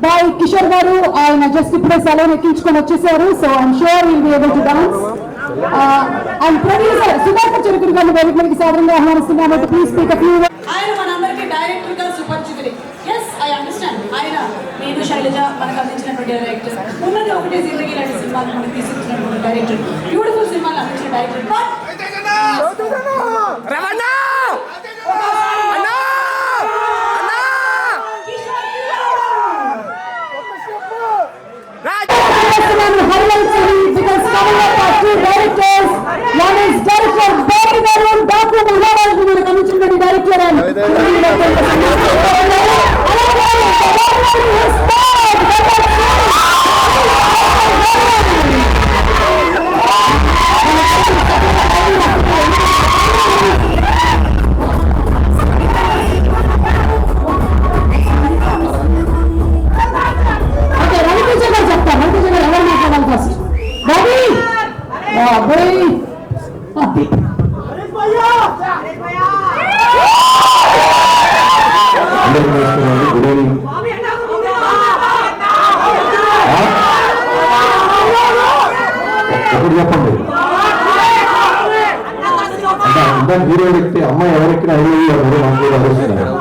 by Kishore garu. ఆయన జస్ట్ ఇప్పుడే సెలవు ఎక్కించుకొని వచ్చేసారు. So I'm sure will be able to dance. And producer Sudhakar Cherukuri గారిని వేదిక మీదకి సాధారణంగా ఆహ్వానిస్తున్నాము. Please speak a few. ఆయన మనందరికీ డైరెక్టర్ గా సూపర్ చివరి. Yes, I understand. ఆయన నేను శైలజ మనకు అందించినటువంటి డైరెక్టర్, ఉన్నది ఒకటే జిందగీ లాంటి సినిమాలు మనకు తీసుకొచ్చినటువంటి డైరెక్టర్, బ్యూటిఫుల్ సినిమాలు అందించిన డైరెక్టర్. చెప్పండి అంటే అంతా హీరో వ్యక్తి అమ్మాయి ఎవరెక్కిన ఐదు నాకు ఆలోచిస్తున్నారు.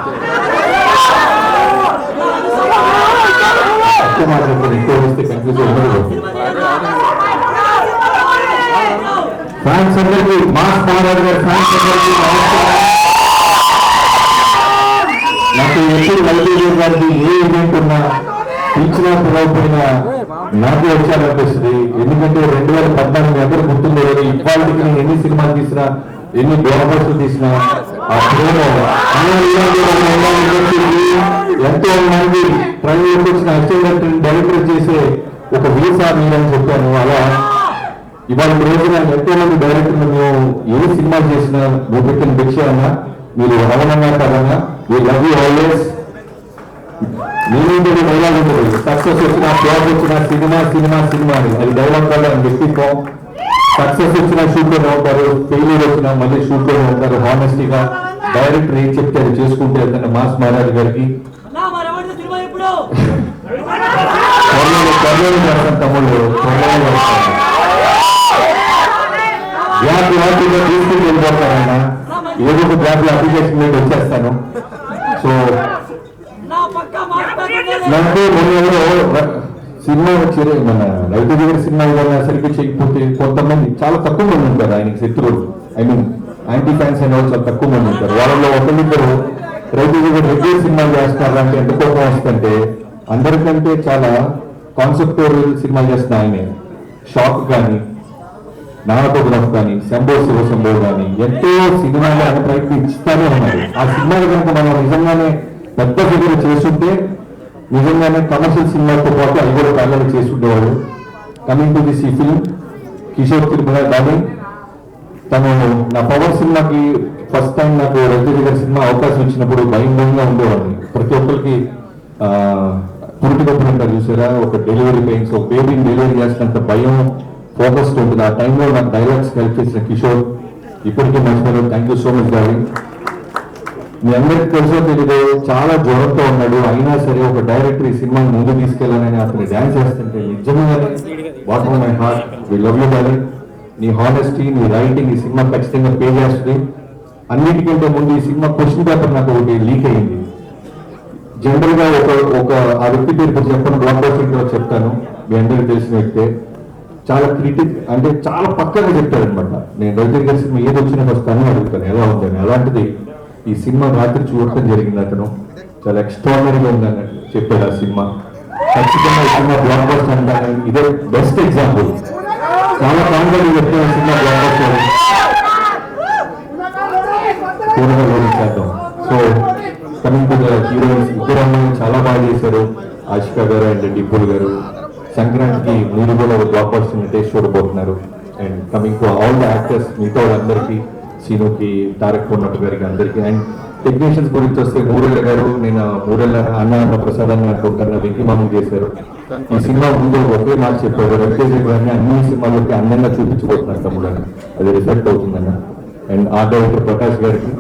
ఎక్కువ వస్తే కన్ఫ్యూజ్ ఉండదు. ఫ్యాన్స్ అందరికీ, మాస్ మహారాజ్ గారి ఫ్యాన్స్ అందరికీ నాకు ఎప్పుడు వైద్యులు గారికి ఏ ఈవెంట్ ఉన్నా పిలిచినా పిలవకపోయినా నాకు వచ్చారనిపిస్తుంది. ఎందుకంటే 2014 అందరూ గుర్తుండే ఇవాళకి నేను ఎన్ని సినిమాలు తీసినా, ఎన్ని బ్లాక్బస్టర్లు తీసినా, ఆ ప్రేమ ఎంతో మంది ట్రైన్లోకి వచ్చిన అసిస్టెంట్ డైరెక్టర్ చేసే ఒక వీసా మీరని చెప్పాను. అలా ఇవాళ రోజున ఎంతో మంది డైరెక్టర్లు మేము ఏ సినిమా చేసినా నువ్వు పెట్టిన భిక్ష అన్నా, మీరు అవనంగా కాదన్నా, వీ లవ్ యూ ఆల్వేస్. నేనేంటి డైలాగ్ ఉంటుంది, సక్సెస్ వచ్చిన ఫ్లాప్ వచ్చిన సినిమా సినిమా సినిమా అని, అది డైలాగ్ వల్ల వ్యక్తిత్వం. సక్సెస్ వచ్చిన షూట్ లోనే ఉంటారు, ఫెయిల్యూర్ వచ్చినా మళ్ళీ షూట్ లోనే ఉంటారు. హానెస్టీగా డైరెక్టర్ ఏం చెప్తే అది చేసుకుంటే వెళ్తాను. మాస్ మహారాజ్ గారికి చేస్తాను తమ్ముళ్ళు, గ్యాప్ వాటిగా తీసుకుని వెళ్ళిపోతాను. ఆయన ఏదో ఒక గ్యాప్ లో అప్లికేషన్ మీద వచ్చేస్తాను. సో నాకు సినిమా మన రైతు దగ్గర సినిమా ఇవ్వాలని సరిగ్గా చేయకపోతే కొంతమంది చాలా తక్కువ మంది ఉంటారు ఆయనకి శత్రువులు, ఐ మీన్ యాంటీ ఫ్యాన్స్ అనే వాళ్ళు చాలా తక్కువ మంది ఉంటారు. వాళ్ళలో ఒకరిద్దరు రైతు దగ్గర రెగ్యులర్ సినిమాలు చేస్తున్నారు అంటే ఎంత కోపం వస్తుందంటే, అందరికంటే చాలా కాన్సెప్టువల్ సినిమాలు చేస్తున్న ఆయనే. షాక్ కానీ, నాటోగ్రాఫ్ కానీ, శంభో శివ శంభో కానీ ఎంతో సినిమాలు ఆయన ప్రయత్నిస్తానే ఉన్నారు. ఆ సినిమాలు కనుక మనం నిజంగానే పెద్ద ఫిగర్ చేస్తుంటే నిజంగానే కమర్షియల్ సినిమాతో పాటు అవి కూడా ప్యారల్ చేసుకుంటేవాడు. కమింగ్ టు దిస్ ఈ ఫిల్మ్, కిషోర్ తిరుమల డార్లింగ్, తను నా పవర్ సినిమాకి ఫస్ట్ టైం నాకు రవితేజ గారి సినిమా అవకాశం ఇచ్చినప్పుడు భయంగా ఉండేవాడిని. ప్రతి ఒక్కరికి పురిటికప్పుడు అంటారు చూసారా, ఒక డెలివరీ పెయిన్స్, ఒక బేబీని డెలివరీ చేసినంత భయం, ఫోకస్ ఉంటుంది. ఆ టైంలో నాకు డైలాగ్స్ హెల్ప్ చేసిన కిషోర్ ఇప్పటికీ మర్చిపోయారు. Thank you so much darling. మీ అందరికి తెలుసో తెలీదు, చాలా జ్వరంతో ఉన్నాడు. అయినా సరే ఒక డైరెక్టర్ ఈ సినిమాని ముందు తీసుకెళ్ళాలని అతను డ్యాన్స్ చేస్తుంటే నిజంగా bottom of my heart we love you darling. నీ హానెస్టీ, నీ రైటింగ్ ఈ సినిమా ఖచ్చితంగా పే చేస్తుంది. అన్నిటికంటే ముందు ఈ సినిమా క్వశ్చన్ పేపర్ నాకు ఒకటి లీక్ అయింది. జనరల్ గా ఒక ఆ వ్యక్తి పేరు ఇప్పుడు చెప్పను, బ్లాక్ బస్టర్ చెప్తాను. మీ అందరికీ తెలిసిన వ్యక్తే. చాలా క్రిటిక్ అంటే చాలా పక్కగా చెప్తారనమాట. నేను రవితేజ గారి సినిమా ఏది వచ్చినా ఫస్ట్ అని అడుగుతాను ఎలా ఉందని. అలాంటిది ఈ సినిమా రాత్రి చూడటం జరిగింది. అతను చాలా ఎక్స్ట్రాడనరీగా ఉందని చెప్పాడు. ఆ సినిమా ఖచ్చితంగా ఈ సినిమా బ్లాక్ బస్టర్ అంటాను. ఇదే బెస్ట్ ఎగ్జాంపుల్. చాలా కాన్ఫిడెంట్ చెప్తున్న సినిమా బ్లాక్ బస్టర్ పూర్ణంగా వివరించేద్దాం. So coming to the heroines, ఇద్దరు అమ్మాయిలు చాలా బాగా చేశారు. ఆశికా గారు అండ్ డిబ్బుల్ గారు. సంక్రాంతికి మీరు కూడా ఒక బ్లాక్ బస్టర్ టేస్ట్ చూడబోతున్నారు. And coming to all the actors, మిగతా వాళ్ళందరికీ, సీనుకి, తారక్ పూర్ణప్ప గారికి అందరికీ. అండ్ టెక్నీషియన్స్ గురించి వస్తే మూరెళ్ళ గారు, నేను మూరెళ్ళ అన్న ప్రసాద్ అని అనుకుంటాను, వెంకీ మామూలు చేశారు. ఈ సినిమా ముందు ఒకే మాట చెప్పారు, రవితేజ గారిని అన్ని సినిమాలకి అందంగా చూపించబోతున్నారు తమ్ముడు అని. అది రిఫ్లెక్ట్ అవుతుందన్న. అండ్ ఆర్ట్ డైరెక్టర్ ప్రకాష్ గారికి,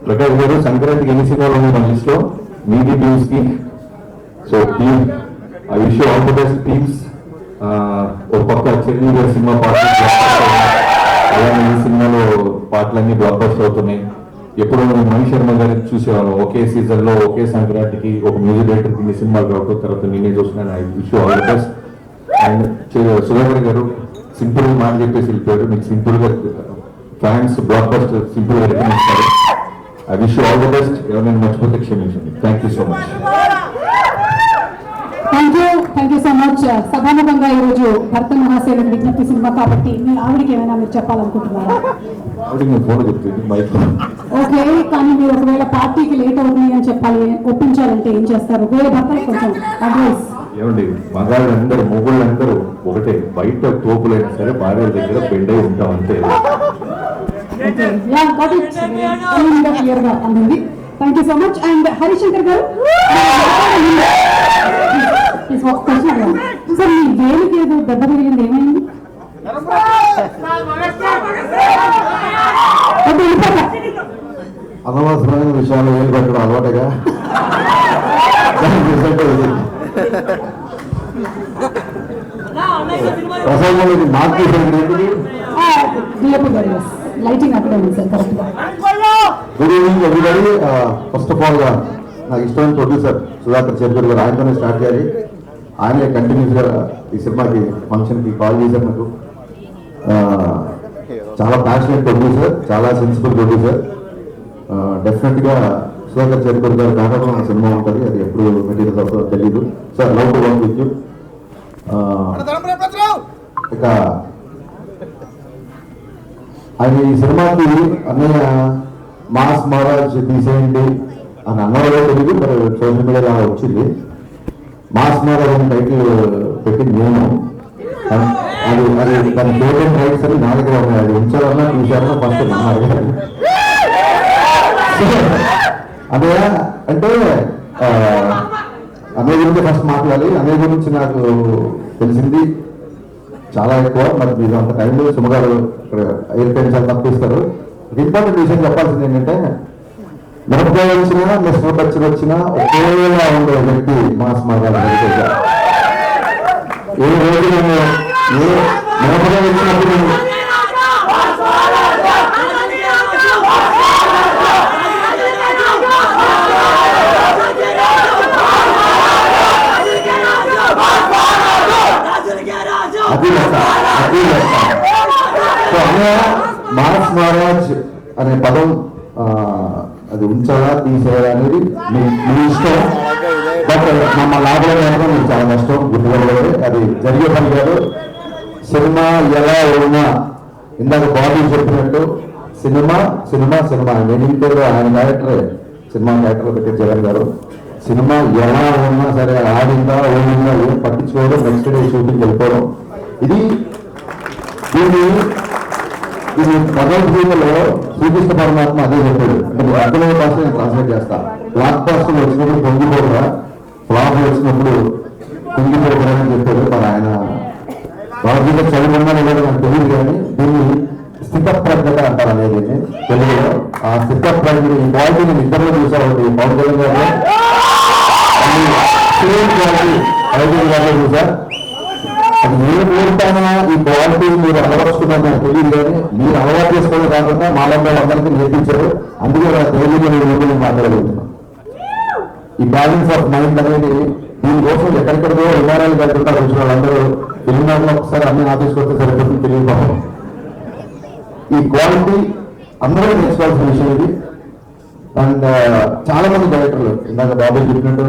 ప్రకాష్ గారు సంక్రాంతికి ఎన్ని సినిమాలు ఉన్నాయి మన లిస్ట్ లో మీది టీమ్స్ కి. So team I wish you all the best teams. ఒక పక్క చిరంజీవి గారి సినిమా పాటలు, అలానే ఈ సినిమాలో పాటలన్నీ బ్లాక్ బస్టర్ అవుతున్నాయి. ఎప్పుడు మణి శర్మ గారిని చూసేవాను, ఒకే సీజన్ లో ఒకే సంక్రాంతికి ఒక మ్యూజిక్ డైరెక్టర్ ఇన్ని సినిమాలు రావడం, తర్వాత నేనే చూస్తున్నాను. I wish you all the best. And Sudhakar గారు సింపుల్ మాట చెప్పేసి వెళ్ళిపోయారు. మీకు సింపుల్ గా ఫ్యాన్స్ బ్లాక్ బస్టర్ సింపుల్ గా recommend. I wish you all the best. ఎవరైనా మర్చిపోతే క్షమించండి. Thank you so much. Thank you so much. సభాముఖంగా ఈరోజు భర్త మహాశైలకు విజ్ఞప్తి సినిమా కాబట్టి మీ ఆవిడకి ఏమైనా మీరు చెప్పాలనుకుంటున్నారా? ఆవిడకి నేను ఫోన్ చెప్తుంది మైక్. ఓకే, కానీ మీరు ఒకవేళ పార్టీకి లేట్ అవుతుంది అని చెప్పాలి, ఒప్పించాలంటే ఏం చేస్తారు? వేరే భర్తకి కొంచెం అడ్వైస్. ఏమండి, మగాళ్ళందరూ మొగుళ్ళందరూ ఒకటే, బయట తోపులైనా సరే భార్య దగ్గర బెండ్ అయి ఉంటాం అంతే. క్లియర్ గా అందింది. Thank you so much. And Harishankar గారు, సార్ మీ వేలికి ఏదో దెబ్బ తగిలింది, ఏమైంది? అనవసరమైన విషయాలు ఏం పెట్టడం అలవాటుగా ప్రసంగం మార్పు లైటింగ్ అక్కడ ఉంది సార్ కరెక్ట్ గా. Good evening everybody. First of all నాకు ఇష్టమైన ప్రొడ్యూసర్ సుధాకర్ చేపూర్ గారు, ఆయనతోనే స్టార్ట్ చేయాలి. ఆయనే కంటిన్యూస్ గా ఈ సినిమాకి ఫంక్షన్కి కాల్ చేశారు నాకు. చాలా ప్యాషనెట్ ప్రొడ్యూసర్, చాలా సెన్సిబుల్ ప్రొడ్యూసర్. డెఫినెట్ గా సుధాకర్ చేపూర్ గారు కారణం సినిమా ఉంటుంది, అది ఎప్పుడు మెటీరియల్ అవుతుందో తెలీదు. Sir love to work with you. ఇక ఆయన ఈ సినిమాకి అన్నయ్య మాస్ మహారాజ్ తీసేయండి అని అన్నవాళ్ళో తెలియదు, మరి సోషల్ మీడియాలో వచ్చింది. మాస్ మహారాజ్ అని టైటిల్ పెట్టింది నేను. అది అది దాని పేటెంట్ రైట్స్ అని నా దగ్గర ఉన్నాయి. అది ఉంచాలన్నా చూసారన్నా ఫస్ట్ నా అడిగారు. అదే అంటే అన్నయ్య గురించి ఫస్ట్ మాట్లాడాలి. అన్నయ్య గురించి నాకు తెలిసింది చాలా ఎక్కువ. మరి మీరు అంత టైంలో సుమగారు ఇక్కడ ఎయిర్ టైం చాలా తప్పిస్తారు. ఇంపార్టెంట్ విషయం చెప్పాల్సింది ఏంటంటే, మిరపకాయ వచ్చినా మిస్టర్ బచ్చన్ వచ్చినా ఒకేలా ఉండే వ్యక్తి మాస్ మహారాజ్. ఏ రోజు నేను మిరపకాయ వచ్చినప్పుడు మాస్ మహారాజ్ అనే పదం అది ఉంచాలా తీసేయాలా అనేది మీ ఇష్టం. బట్ మన లాభం మాత్రం మీకు చాలా నష్టం గుర్తుపడలేదు. అది జరిగే పని కాదు. సినిమా ఎలా ఉన్నా ఇందాక బాబు చెప్పినట్టు సినిమా సినిమా సినిమా నేను ఆయన డైరెక్టరే, సినిమా డైరెక్టర్ పెట్టే జగన్ గారు. సినిమా ఎలా ఉన్నా సరే, ఆడిందా ఓడిందా ఏం పట్టించుకోవడం, నెక్స్ట్ డే షూటింగ్ వెళ్ళిపోవడం. ఇది ఇది భగవద్గీతలో శ్రీకృష్ణ పరమాత్మ అదే చెప్పాడు. అంటే మీరు అర్థమయ్యే భాష నేను ట్రాన్స్లేట్ చేస్తా. బ్లాక్ బాస్టర్ వచ్చినప్పుడు పొంగిపోగా, ఫ్లాప్ వచ్చినప్పుడు పొంగిపోగా అని చెప్పాడు. మరి ఆయన భగవద్గీత చదువుకున్నాను కూడా నాకు తెలియదు, కానీ దీన్ని స్థితప్రజ్ఞత అంటారు అనేది తెలుగులో. ఆ స్థితప్రజ్ఞ ఈ క్వాలిటీ నేను ఇద్దరు చూసామండి. పవన్ కళ్యాణ్ గారు చూసా. అది ఏ కోరుతానా ఈ క్వాలిటీ మీరు అలవరుచుకున్నారో నాకు తెలియదు, కానీ మీరు అలవాటు చేసుకోవడం కాకుండా మాలో అందరికీ నేర్పించారు. అందుకే నా తెలుగులో నేను మాట్లాడగలుగుతున్నాను. ఈ బ్యాలెన్స్ ఆఫ్ మైండ్ అనేది దీనికోసం ఎక్కడెక్కడో విమానాలు కట్టుకుంటారు వచ్చిన వాళ్ళందరూ వెళ్ళిన ఒకసారి అన్ని ఆఫీస్కి వస్తే సరిపోతుంది తెలియదు. ఈ క్వాలిటీ అందరూ నేర్చుకోవాల్సిన విషయం ఇది. అండ్ చాలా మంది డైరెక్టర్లు ఇందాక బాబు చెప్పినట్టు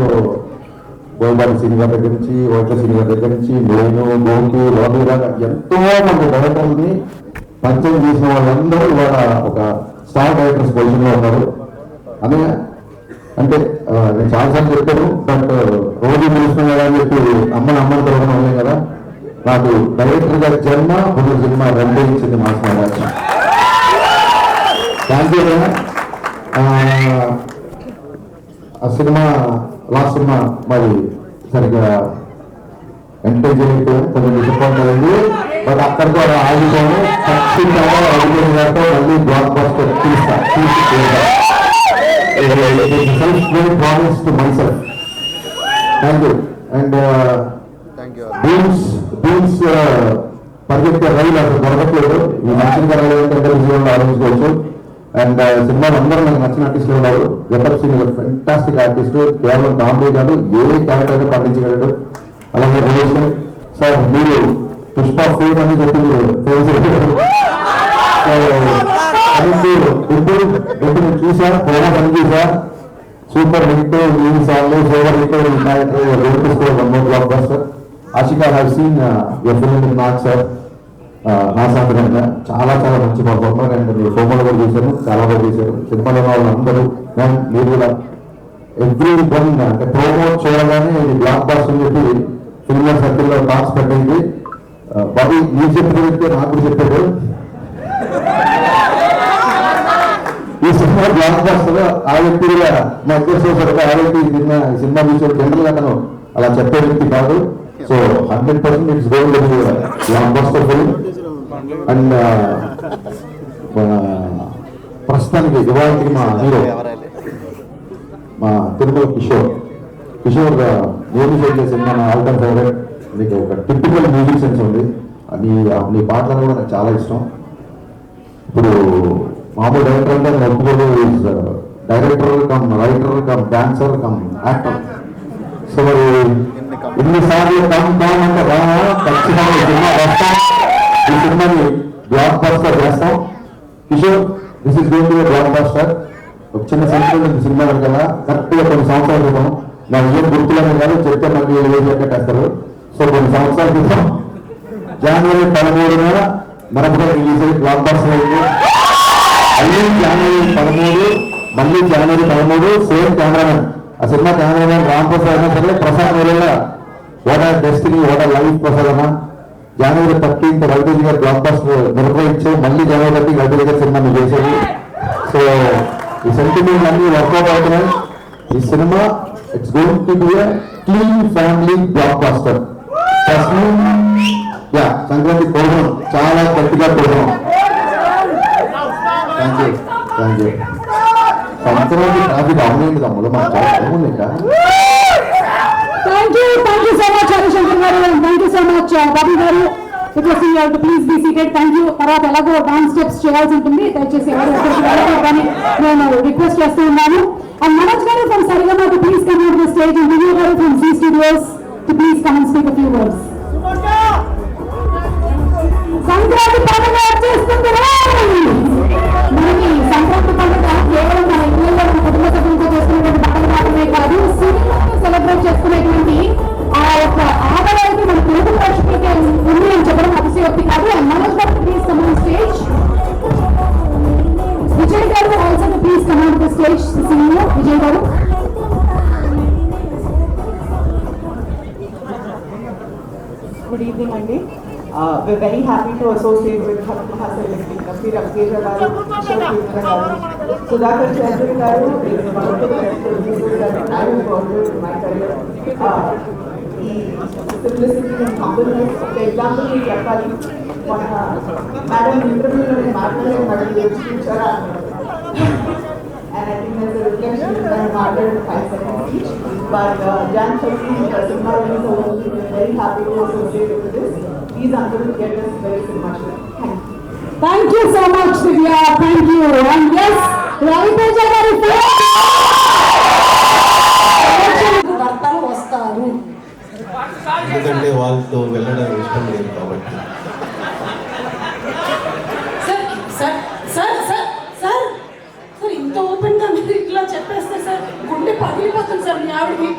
గోల్బాబు సినిమా దగ్గర నుంచి, ఓట్ల సినిమా దగ్గర నుంచి, నేను గోకు రాబు దాకా ఎంతో మంది డైరెక్టర్ని పరిచయం చేసిన వాళ్ళందరూ ఇవాళ ఒక స్టార్ డైరెక్టర్స్ పొజిషన్లో ఉన్నారు. అదే అంటే నేను చాలాసార్లు చెప్పాను, బట్ రోజు పిలుస్తున్నా అని చెప్పి అమ్మని తరగడం కదా. నాకు డైరెక్టర్ గారి జన్మ పునర్జన్మ రెండే ఇచ్చింది మాస్ మహారాజ్. Thank you. ఆ సినిమా లాస్ట్ సినిమా మరి సరిగ్గా ఎంటర్ చేయకపోతే కొంచెం డిసప్పాయింట్ అయింది. బట్ అక్కడితో ఆగిపోను, ఖచ్చితంగా అడిగిన గారితో మళ్ళీ బ్లాక్ బస్టర్ తీస్తా. Promise to myself. Thank you. And Bheems పరిగెత్తే రైలు అసలు దొరకట్లేదు. ఈ నచ్చిన రైలు ఏంటంటే విజయంలో ఆలోచించుకోవచ్చు. అండ్ సినిమాలు అందరూ నాకు నచ్చిన ఆర్టిస్టులు ఉన్నారు. గెటప్ సింగ్ ఫెంటాస్టిక్ ఆర్టిస్ట్, కేవలం కామెడీ కాదు ఏ క్యారెక్టర్ అయితే పండించగలడు. అలాగే రిలేషన్ సార్, మీరు పుష్ప ఫేమ్ అని చెప్పి ఇప్పుడు చూసా, ప్రేమ పని చూసా, సూపర్ హిట్ ఈ song, super hit character one more block buster. Ashika have seen your film in not sir, నా సాధారణంగా చాలా చాలా మంచి పర్ఫార్మర్. అండ్ మీరు ఫోమోలో కూడా చూశాను, చాలా బాగా చేశారు. సినిమాలో వాళ్ళందరూ మీరు కూడా ఎవ్రీ వన్ అంటే ప్రోమోట్ చేయగానే ఇది బ్లాక్ బాస్టర్ అని చెప్పి ఫిల్మ్ సర్కిల్లో టాక్స్ పెట్టింది. బాబు మీరు చెప్పిన వ్యక్తి నాకు కూడా చెప్పారు ఈ సినిమా బ్లాక్ బాస్టర్. ఆ వ్యక్తి కూడా మా ఇద్దరు చూసారు. ఆ వ్యక్తి సినిమా చూసారు. జనరల్ గా తను అలా చెప్పే వ్యక్తి కాదు. So 100% it's going to be blockbuster film. And ప్రస్తుతానికి ఇవాళకి మా హీరో మా తిరుమల కిషోర్ నేను చేసే సినిమా నా ఆల్ టైమ్ ఫేవరెట్. నీకు ఒక టిపికల్ మ్యూజిక్ సెన్స్ ఉంది. నీ పాటలు కూడా నాకు చాలా ఇష్టం. ఇప్పుడు మామూలు డైరెక్టర్ అంటే నేను ఒప్పుకోదు. Director cum writer cum dancer come actor. So మరి ఎన్నిసార్లు కమ్ అంటే ఖచ్చితంగా ఈ సినిమా వస్తాం, ఈ సినిమాని బ్లాక్ బస్టర్ చేస్తాం. Kishore, this is going to be blockbuster. ఒక చిన్న సెంటిమెంట్ సినిమా కదా, కరెక్ట్గా కొన్ని సంవత్సరాల క్రితం నాకు ఏం గుర్తులేదు కానీ చెప్తే మళ్ళీ ఏజ్ కట్టేస్తారు. సో కొన్ని సంవత్సరాల క్రితం జనవరి 13న మనకు రిలీజ్ అయ్యి బ్లాక్ బస్టర్ అయింది. మళ్ళీ జనవరి 13 సేమ్ కెమెరామెన్. ఆ సినిమా కెమెరామెన్ రామ్ ప్రసాద్ అయినా సరే, ప్రసాద్ వేరేలా what are destiny, what are life Prasad అన్న. జనవరి 13th రవితేజ్ గారు బ్లాక్ బస్టర్ నిర్వహించే, మళ్ళీ జనవరి 13 రవితేజ్ గారి సినిమా చేసేది. సో ఈ సెంటిమెంట్ అన్ని వర్కౌట్ అవుతున్నాయి. ఈ cinema it's going to be a clean family blockbuster. Sankranti కోరుకున్నాం, చాలా గట్టిగా కోరుకున్నాం. Thank you. సంక్రాంతి ట్రాఫిక్ అవునండి తమ్ముడు, మాకు చాలా టైం ఉంది. Thank you so much Harishankar garu, and thank you so much Babu garu. Requesting you all to please be seated. Thank you. తర్వాత ఎలాగో డాన్స్ స్టెప్స్ చేయాల్సి ఉంటుంది, దయచేసి ఎవరు ఎక్కడికి వెళ్ళకూడదని నేను రిక్వెస్ట్ చేస్తూ ఉన్నాను. And Manoj garu from Sarigama to please come on the stage, and Vinay garu from Z Studios to please come and speak a few words. Sankranti పండుగ వచ్చేస్తుంది. మనకి సంక్రాంతి పండుగ కేవలం మన ఇంట్లో మన కుటుంబ సభ్యులతో చేసుకునేటువంటి పండుగ మాత్రమే కాదు, సినిమాతో సెలబ్రేట్ చేసుకునేటువంటి ఆ యొక్క ఆదరైతే మన తెలుగు ప్రేక్షకులకే ఉంది అని చెప్పడం అతిశయోక్తి కాదు. And Manoj garu please come on stage. Vijay garu also please come on the stage. Senior Vijay garu. Good evening అండి. we're very happy to associate with Bharat Mahasaya Electric Company, Raviteja Garu, Kishore Tirumala Garu, Sudhakar Chaudhary Garu is one of the best producers that I have worked with in my career. The simplicity and humbleness of the example is Yapali. Madam interview and Madam future. And I think there's a reflection in my mother 5 seconds each. But Jan Shakti, Sigma is very happy to associate with this. These uncles get us very much. Thank you. Thank you so much, Divya. Thank you. And yes, Raviteja గారి భర్తలు వస్తారు. ఎందుకంటే వాళ్ళతో వెళ్ళడం ఇష్టం లేదు కాబట్టి. సార్ ఇంత ఓపెన్ గా మీరు ఇట్లా చెప్పేస్తే సార్ గుండె పగిలిపోతుంది సార్ మీ ఆవిడకి.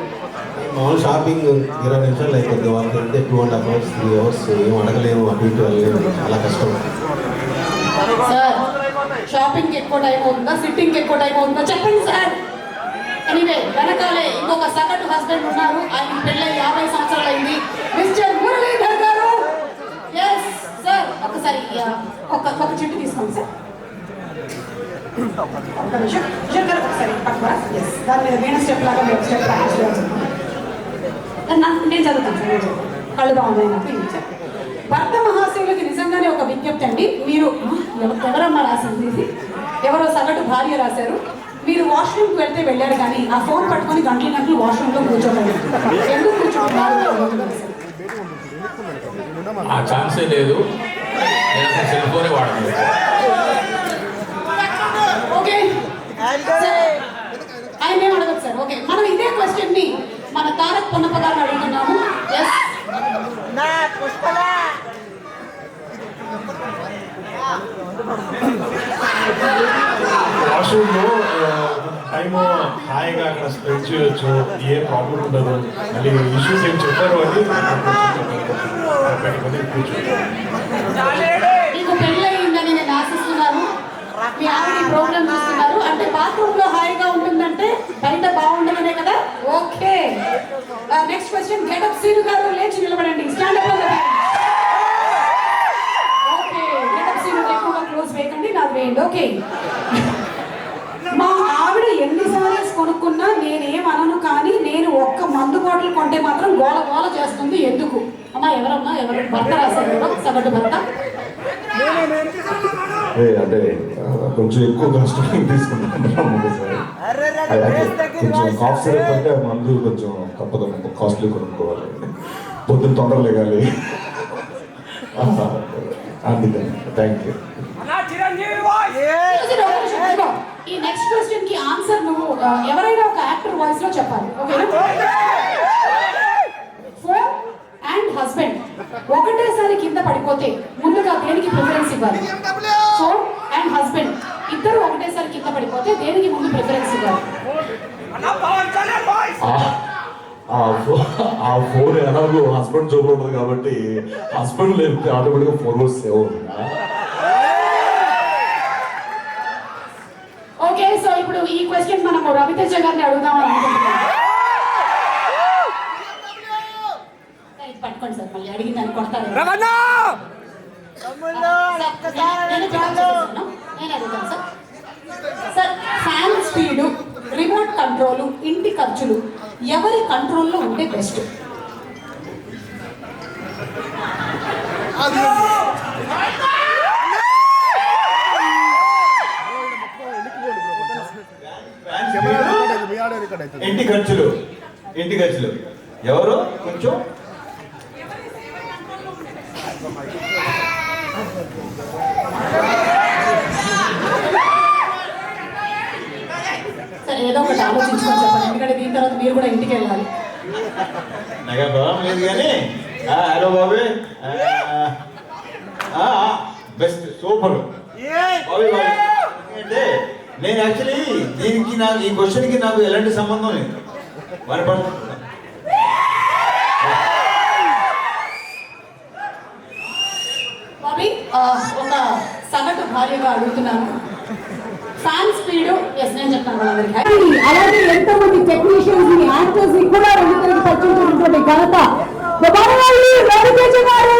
మామూలు షాపింగ్ 20 నిమిషాలు అయిపోద్ది, వాళ్ళకి వెళ్తే 2.5 hours 3 hours ఏం అడగలేము, అటు ఇటు వెళ్ళలేము, చాలా కష్టం. సార్ షాపింగ్ ఎక్కువ టైం అవుతుందా, సిట్టింగ్ ఎక్కువ టైం అవుతుందా చెప్పండి సార్. ఎనీవే వెనకాలే ఇంకొక సగటు హస్బెండ్ ఉన్నారు, ఆయన పెళ్ళై 50 సంవత్సరాలు అయింది, మిస్టర్ మురళీధర్ గారు. ఎస్ సార్ ఒకసారి ఒక చిట్టు తీసుకోండి సార్. ఒక్క నిమిషం కిషోర్ గారు ఒకసారి పట్టుకోరా. ఎస్ దాని మీద వీణ స్టెప్ లాగా మేము స్టెప్ ప్రాక్టీస్ చేయాల్సి నేను చదువుతాను సార్, కళ్ళు బాగున్నాయి నాకు. భర్త మహాశయులకి నిజంగానే ఒక విజ్ఞప్తి అండి. మీరు ఎవరమ్మా రాసింది ఇది, ఎవరో సగటు భార్య రాశారు. మీరు వాష్రూమ్కి వెళ్తే వెళ్ళారు కానీ ఆ ఫోన్ పట్టుకొని గంటలు వాష్రూమ్లో కూర్చోలేదు. ఎందుకు కూర్చోంటున్నారు? ఆ ఛాన్సే లేదు, నేను అసలు సెల్ ఫోనే వాడను. ఓకే ఆయన ఏం అడగదు సార్. ఓకే మనం ఇదే క్వశ్చన్ ని మన తారక్ పొన్నప్ప గారిని అడుగుతున్నాము. ఎస్ వాష్రూమ్లో టైము హాయిగా అక్కడ స్పెండ్ చేయొచ్చు, ఏ ప్రాబ్లం ఉండదు, మళ్ళీ ఇష్యూస్ ఏం చెప్పారు అని మీకు పెళ్ళి అయిందని నేను ఆశిస్తున్నాను. మీ ఆవిడ ప్రోగ్రామ్ చూస్తున్నారు అంటే బాత్రూమ్ లో హాయిగా ఉంటుందంటే బయట బాగుండదనే కదా. Okay next question. Getup Seenu గారు లేచి నిలబడండి. స్టాండప్. ఓకే గెటప్ సీను ఎక్కువగా క్లోజ్ వేయకండి, నాకు వేయండి. ఓకే మా ఆవిడ ఎన్ని సారీస్ కొనుక్కున్నా నేనేం అనను, కానీ నేను ఒక్క మందు బాటిల్ కొంటే మాత్రం గోల గోల చేస్తుంది. ఎందుకు అమ్మా? ఎవరమ్మా? ఎవరు భర్త రాశారు? సగటు భర్త. అంటే కొంచెం ఎక్కువ కష్టం తీసుకుంటాను సార్. కొంచెం కాఫ్ సిరప్ అంటే మందు కొంచెం తప్పదు, కాస్ట్లీ కొనుక్కోవాలి, పొద్దున్న తొందర లేగాలి, అందుకని. Thank you. ఈ నెక్స్ట్ క్వశ్చన్ కి ఆన్సర్ నువ్వు ఎవరైనా ఒక యాక్టర్ వాయిస్ లో చెప్పాలి. ఓకేనా? ఫోన్ అండ్ హస్బెండ్ ఒకటేసారి కింద పడిపోతే ముందుగా దేనికి ప్రిఫరెన్స్ ఇవ్వాలి? ఫోన్ అండ్ హస్బెండ్ ఇద్దరు ఒకటేసారి కింద పడిపోతే దేనికి ముందు ప్రిఫరెన్స్ ఇవ్వాలి? ఆ ఫోన్ ఎలాగో హస్బెండ్ జోబులో ఉంటుంది కాబట్టి హస్బెండ్ లేకపోతే ఆటోమేటిక్గా ఫోన్ సేవ్ అవుతుంది. ఓకే సో ఇప్పుడు ఈ క్వశ్చన్ మనము రవితేజ గారిని అడుగుదామని అనుకుంటున్నాం. పట్టుకోండి సార్, మళ్ళీ అడిగిన దాన్ని కొడతారు. నేను అడుగుతాను sir. Sir fan speed, remote control, ఇంటి ఖర్చులు ఎవరి కంట్రోల్లో ఉంటే బెస్ట్? ఇంటి ఖర్చులు ఎవరు కొంచెం సరే ఏదో ఒకటి ఆలోచించుకొని చెప్పండి, ఎందుకంటే దీని తర్వాత మీరు కూడా ఇంటికి వెళ్ళాలి. నాకు భావం లేదు కానీ హలో బాబు బెస్ట్ సూపర్ బాబు. అంటే నేను యాక్చువల్లీ దీనికి నాకు ఈ క్వశ్చన్కి నాకు ఎలాంటి సంబంధం లేదు. బాబీ ఒక సగటు భార్యగా అడుగుతున్నాను. ఫ్యాన్ స్పీడ్ ఎస్ నేను చెప్తాను వాళ్ళందరికీ. అలాగే ఎంతో మంది టెక్నీషియన్స్ ని యాక్టర్స్ ని కూడా పరిచయం చేసినటువంటి ఘనత రవితేజ గారు.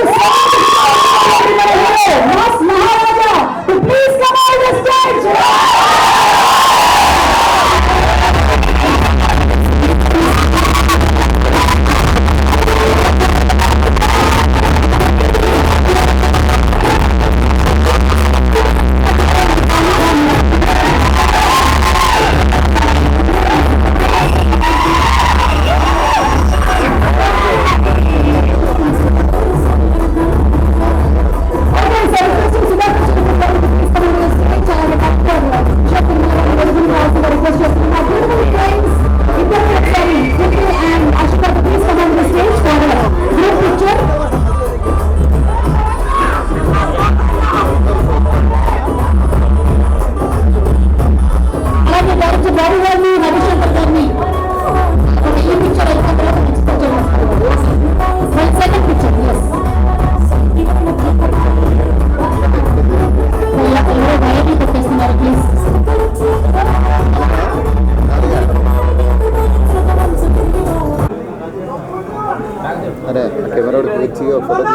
అరే కెమెరా వచ్చి ఫోటో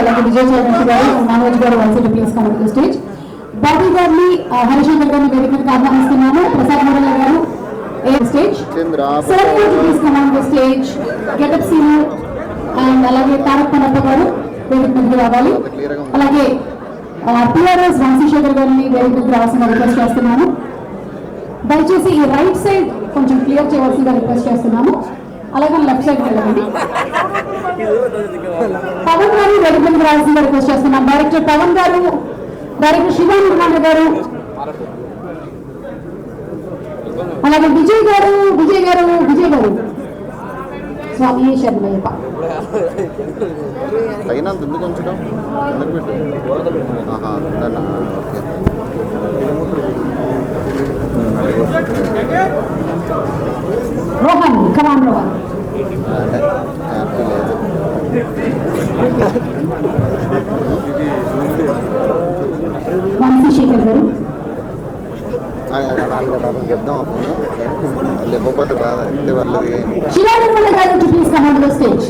అలాగే విజయ్ చౌదరి గారు మనోజ్ గారు వలస please come to the stage. Bobby గారిని హరిశంకర్ గారిని వేదిక మీదకి ఆహ్వానిస్తున్నాను. ప్రసాద్ మురళి గారు stage. Sir please come on the stage. Getup Seenu and అలాగే తారక్ పనప్ప గారు వేదిక మీదకి రావాలి. అలాగే పిఆర్ఎస్ వంశీశేఖర్ గారిని వేదిక మీదకి రావాల్సిన రిక్వెస్ట్ చేస్తున్నాను. దయచేసి ఈ రైట్ సైడ్ కొంచెం క్లియర్ చేయవలసిందిగా రిక్వెస్ట్ చేస్తున్నాము. అలాగే లెఫ్ట్ సైడ్ వెళ్ళండి. పవన్ గారు వేదిక మీదకి రావాల్సిందిగా రిక్వెస్ట్ చేస్తున్నాం. డైరెక్టర్ పవన్ గారు, డైరెక్టర్ శివ నిర్మాణ గారు, అలాగే విజయ్ గారు స్వామి శరణయ్యప్ప. పైన ఎందుకు ఉంచడం ఎందుకు పెట్టు రోహన్ కమాన్ రోహన్. వంశీశేఖర్ గారు చెప్దాం లేకపోతే బాధ అయితే వాళ్ళది. శివ నిర్మల గారు please come on the stage.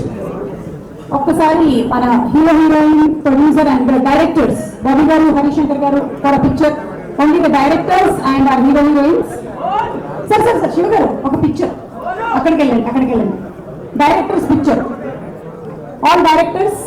ఒక్కసారి మన hero heroine producer and directors Bobby గారు హరిశంకర్ గారు for picture only the directors and our hero heroines. Sir sir sir Siva గారు ఒక పిక్చర్ అక్కడికి వెళ్ళండి. Directors picture, all directors.